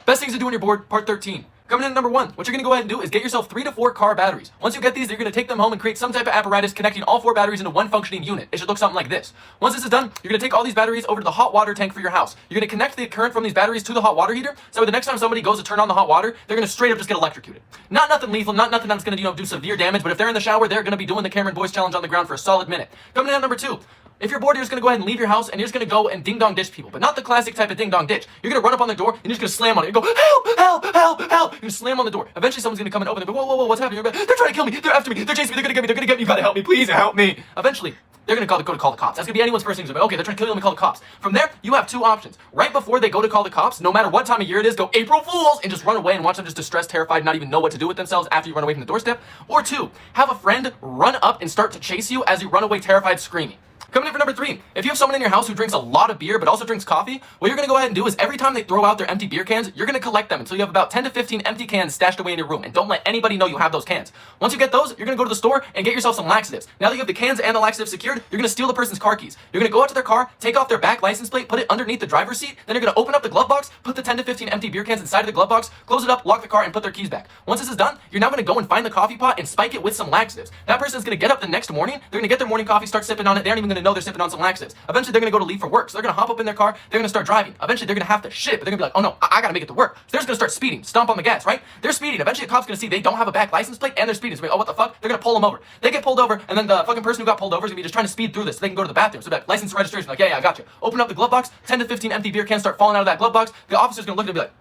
Best things to do on your board, part 13. Coming in at number 1, what you're gonna go ahead and do is get yourself 3 to 4 car batteries. Once you get these, you're gonna take them home and create some type of apparatus connecting all 4 batteries into one functioning unit. It should look something like this. Once this is done, you're gonna take all these batteries over to the hot water tank for your house. You're gonna connect the current from these batteries to the hot water heater, so the next time somebody goes to turn on the hot water, they're gonna straight up just get electrocuted. Not nothing lethal, not nothing that's gonna do severe damage, but if they're in the shower, they're gonna be doing the Cameron Boys challenge on the ground for a solid minute. Coming in at number 2. If you're bored, you're just gonna go ahead and leave your house and you're just gonna go and ding-dong ditch people, but not the classic type of ding-dong ditch. You're gonna run up on their door and you're just gonna slam on it and go, help, help, help, help. You're gonna slam on the door. Eventually someone's gonna come and open it and go, whoa, whoa, whoa, what's happening? You're like, they're trying to kill me, they're after me, they're chasing me, they're gonna get me, you gotta help me, please help me. Eventually, they're gonna go to call the cops. That's gonna be anyone's first thing. Okay, they're trying to kill you, let me call the cops. From there, you have 2 options. Right before they go to call the cops, no matter what time of year it is, go April Fools and just run away and watch them just distressed, terrified, not even know what to do with themselves after you run away from the doorstep. Or 2, have a friend run up and start to chase you as you run away terrified, screaming. Coming in for number 3, if you have someone in your house who drinks a lot of beer but also drinks coffee, what you're gonna go ahead and do is every time they throw out their empty beer cans, you're gonna collect them until you have about 10 to 15 empty cans stashed away in your room, and don't let anybody know you have those cans. Once you get those, you're gonna go to the store and get yourself some laxatives. Now that you have the cans and the laxatives secured, you're gonna steal the person's car keys. You're gonna go out to their car, take off their back license plate, put it underneath the driver's seat, then you're gonna open up the glove box, put the 10 to 15 empty beer cans inside of the glove box, close it up, lock the car, and put their keys back. Once this is done, you're now gonna go and find the coffee pot and spike it with some laxatives. That person's gonna get up the next morning, they're gonna get their morning coffee, start sipping on it, they aren't even gonna to know they're sipping on some laxatives. Eventually, they're going to go to leave for work. So they're going to hop up in their car. They're going to start driving. Eventually, they're going to have to shit, but they're going to be like, oh no, I got to make it to work. So they're just going to start speeding, stomp on the gas, right? They're speeding. Eventually, the cop's going to see they don't have a back license plate and they're speeding. So they're like, oh, what the fuck? They're going to pull them over. They get pulled over, and then the fucking person who got pulled over is going to be just trying to speed through this so they can go to the bathroom. So they're like, license and registration. Like, yeah, I got you. Open up the glove box. 10 to 15 empty beer cans start falling out of that glove box. The officer's going to look at it and be like,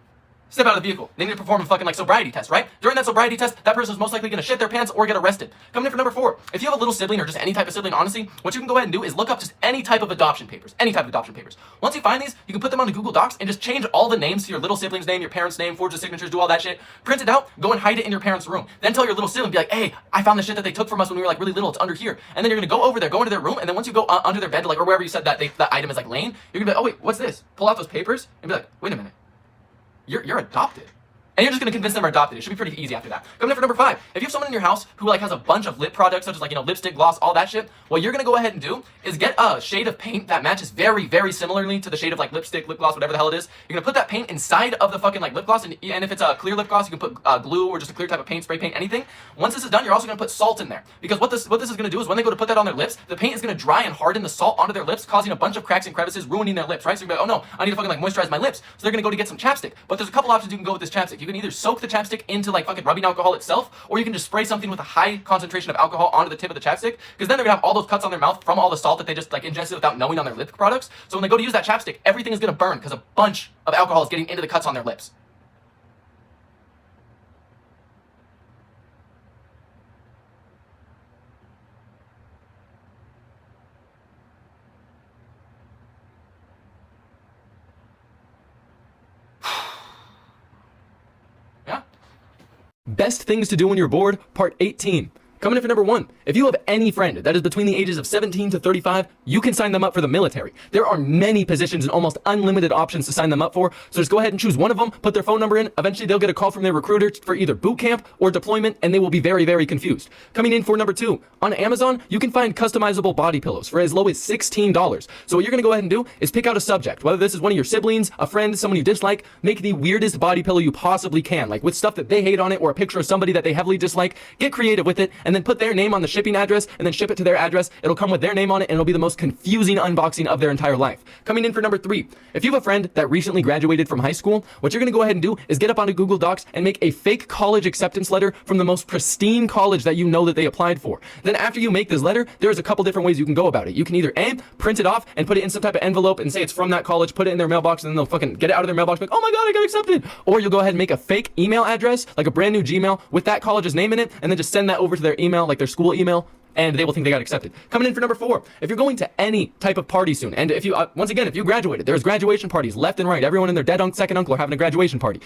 step out of the vehicle. They need to perform a fucking like sobriety test, right? During that sobriety test, that person is most likely going to shit their pants or get arrested. Coming in for number 4. If you have a little sibling or just any type of sibling, honestly, what you can go ahead and do is look up just any type of adoption papers. Any type of adoption papers. Once you find these, you can put them onto Google Docs and just change all the names to your little sibling's name, your parents' name, forge the signatures, do all that shit. Print it out, go and hide it in your parents' room. Then tell your little sibling, be like, hey, I found the shit that they took from us when we were like really little. It's under here. And then you're going to go over there, go into their room, and then once you go under their bed, like or wherever you said that that item is like laying, you're going to be like, oh wait, what's this? Pull out those papers and be like, wait a minute. You're adopted. And you're just going to convince them they're adopted. It should be pretty easy after that. Coming in for number 5. If you have someone in your house who like has a bunch of lip products, such as like, lipstick, gloss, all that shit, what you're going to go ahead and do is get a shade of paint that matches very, very similarly to the shade of like lipstick, lip gloss, whatever the hell it is. You're going to put that paint inside of the fucking like lip gloss. And if it's a clear lip gloss, you can put glue or just a clear type of paint, spray paint, anything. Once this is done, you're also going to put salt in there. Because what this is going to do is when they go to put that on their lips, the paint is going to dry and harden the salt onto their lips, causing a bunch of cracks and crevices, ruining their lips, right? So you're going to be like, oh no, I need to fucking like moisturize my lips. So they're going to go to get some chapstick. But there's a couple options you can go with this chapstick. You can either soak the chapstick into like fucking rubbing alcohol itself, or you can just spray something with a high concentration of alcohol onto the tip of the chapstick, because then they're gonna have all those cuts on their mouth from all the salt that they just like ingested without knowing on their lip products. So when they go to use that chapstick, everything is gonna burn because a bunch of alcohol is getting into the cuts on their lips. Yeah. Best things to do when you're bored, part 18. Coming in for number 1. If you have any friend that is between the ages of 17 to 35, you can sign them up for the military. There are many positions and almost unlimited options to sign them up for, so just go ahead and choose one of them, put their phone number in, eventually they'll get a call from their recruiter for either boot camp or deployment, and they will be very, very confused. Coming in for number 2. On Amazon, you can find customizable body pillows for as low as $16. So what you're going to go ahead and do is pick out a subject, whether this is one of your siblings, a friend, someone you dislike, make the weirdest body pillow you possibly can, like with stuff that they hate on it or a picture of somebody that they heavily dislike. Get creative with it, and then put their name on the shipping address and then ship it to their address. It'll come with their name on it and it'll be the most confusing unboxing of their entire life. Coming in for number 3. If you have a friend that recently graduated from high school, what you're going to go ahead and do is get up onto Google Docs and make a fake college acceptance letter from the most pristine college that you know that they applied for. Then after you make this letter, there's a couple different ways you can go about it. You can either A, print it off and put it in some type of envelope and say it's from that college, put it in their mailbox, and then they'll fucking get it out of their mailbox like, oh my god, I got accepted. Or you'll go ahead and make a fake email address, like a brand new Gmail with that college's name in it, and then just send that over to their email, like their school email, and they will think they got accepted. Coming in for number 4, if you're going to any type of party soon, and if you, once again, if you graduated, there's graduation parties left and right. Everyone and their dead second uncle are having a graduation party.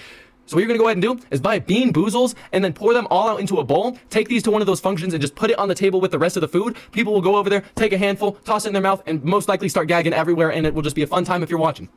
So what you're going to go ahead and do is buy Bean Boozles and then pour them all out into a bowl. Take these to one of those functions and just put it on the table with the rest of the food. People will go over there, take a handful, toss it in their mouth, and most likely start gagging everywhere, and it will just be a fun time if you're watching.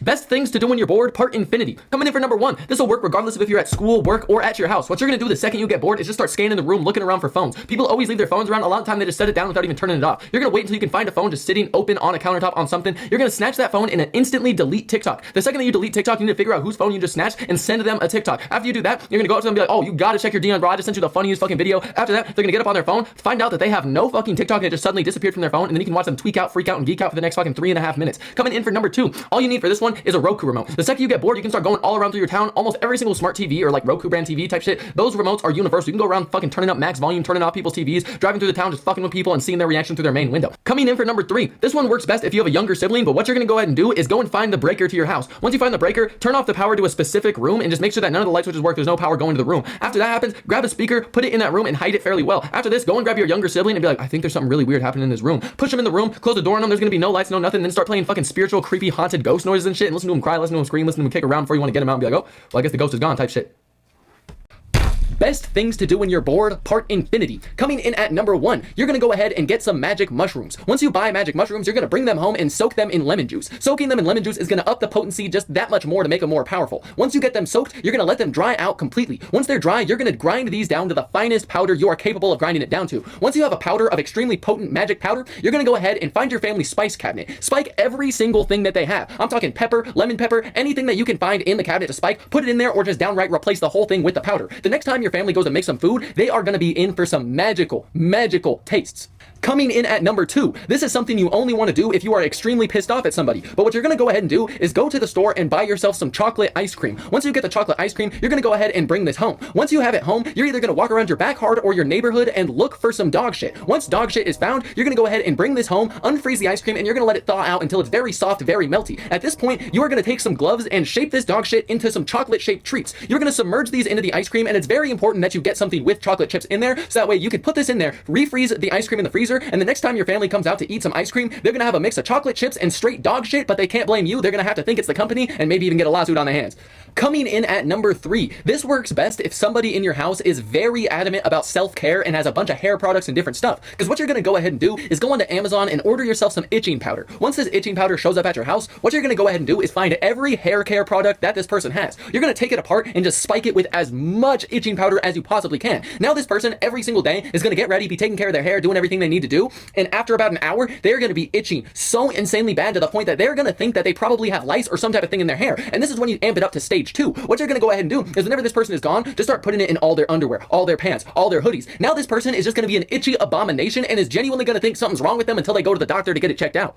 Best things to do when you're bored, part infinity. Coming in for number 1. This will work regardless of if you're at school, work, or at your house. What you're going to do the second you get bored is just start scanning the room, looking around for phones. People always leave their phones around. A lot of time they just set it down without even turning it off. You're going to wait until you can find a phone just sitting open on a countertop on something. You're going to snatch that phone and then instantly delete TikTok. The second that you delete TikTok, you need to figure out whose phone you just snatched and send them a TikTok. After you do that, you're going to go up to them and be like, oh, you got to check your DM, bro. I just sent you the funniest fucking video. After that, they're going to get up on their phone, find out that they have no fucking TikTok and it just suddenly disappeared from their phone, and then you can watch them tweak out, freak out, and geek out for the next fucking 3.5 minutes. Coming in for number 2. All you need for this one is a Roku remote. The second you get bored, you can start going all around through your town. Almost every single smart TV or like Roku brand TV type shit, those remotes are universal. You can go around fucking turning up max volume, turning off people's TVs, driving through the town, just fucking with people and seeing their reaction through their main window. Coming in for number 3. This one works best if you have a younger sibling, but what you're gonna go ahead and do is go and find the breaker to your house. Once you find the breaker, turn off the power to a specific room and just make sure that none of the light switches work. There's no power going to the room. After that happens, grab a speaker, put it in that room and hide it fairly well. After this, go and grab your younger sibling and be like, I think there's something really weird happening in this room. Push them in the room, close the door on them. There's gonna be no lights, no nothing. Then start playing fucking spiritual, creepy, haunted ghost noises and shit, and listen to them cry, listen to them scream, listen to them kick around before you want to get them out and be like, oh, well, I guess the ghost is gone type shit. Best things to do when you're bored, part infinity. Coming in at number 1, you're gonna go ahead and get some magic mushrooms. Once you buy magic mushrooms, you're gonna bring them home and soak them in lemon juice. Soaking them in lemon juice is gonna up the potency just that much more to make them more powerful. Once you get them soaked, you're gonna let them dry out completely. Once they're dry, you're gonna grind these down to the finest powder you are capable of grinding it down to. Once you have a powder of extremely potent magic powder, you're gonna go ahead and find your family spice cabinet. Spike every single thing that they have. I'm talking pepper, lemon pepper, anything that you can find in the cabinet to spike, put it in there or just downright replace the whole thing with the powder. The next time your family goes to make some food, they are going to be in for some magical tastes. Coming in at number 2, this is something you only want to do if you are extremely pissed off at somebody. But what you're going to go ahead and do is go to the store and buy yourself some chocolate ice cream. Once you get the chocolate ice cream, you're going to go ahead and bring this home. Once you have it home, you're either going to walk around your backyard or your neighborhood and look for some dog shit. Once dog shit is found, you're going to go ahead and bring this home, unfreeze the ice cream, and you're going to let it thaw out until it's very soft, very melty. At this point, you are going to take some gloves and shape this dog shit into some chocolate-shaped treats. You're going to submerge these into the ice cream, and it's very important that you get something with chocolate chips in there, so that way you can put this in there, refreeze the ice cream in the freezer, and the next time your family comes out to eat some ice cream, they're gonna have a mix of chocolate chips and straight dog shit, but they can't blame you. They're gonna have to think it's the company and maybe even get a lawsuit on their hands. Coming in at number 3, this works best if somebody in your house is very adamant about self-care and has a bunch of hair products and different stuff. Because what you're gonna go ahead and do is go onto Amazon and order yourself some itching powder. Once this itching powder shows up at your house, what you're gonna go ahead and do is find every hair care product that this person has. You're gonna take it apart and just spike it with as much itching powder as you possibly can. Now this person every single day is gonna get ready, be taking care of their hair, doing everything they need to do, and after about an hour, they're gonna be itching so insanely bad to the point that they're gonna think that they probably have lice or some type of thing in their hair. And this is when you amp it up to stage 2. What you're gonna go ahead and do is whenever this person is gone, just start putting it in all their underwear, all their pants, all their hoodies. Now this person is just gonna be an itchy abomination and is genuinely gonna think something's wrong with them until they go to the doctor to get it checked out.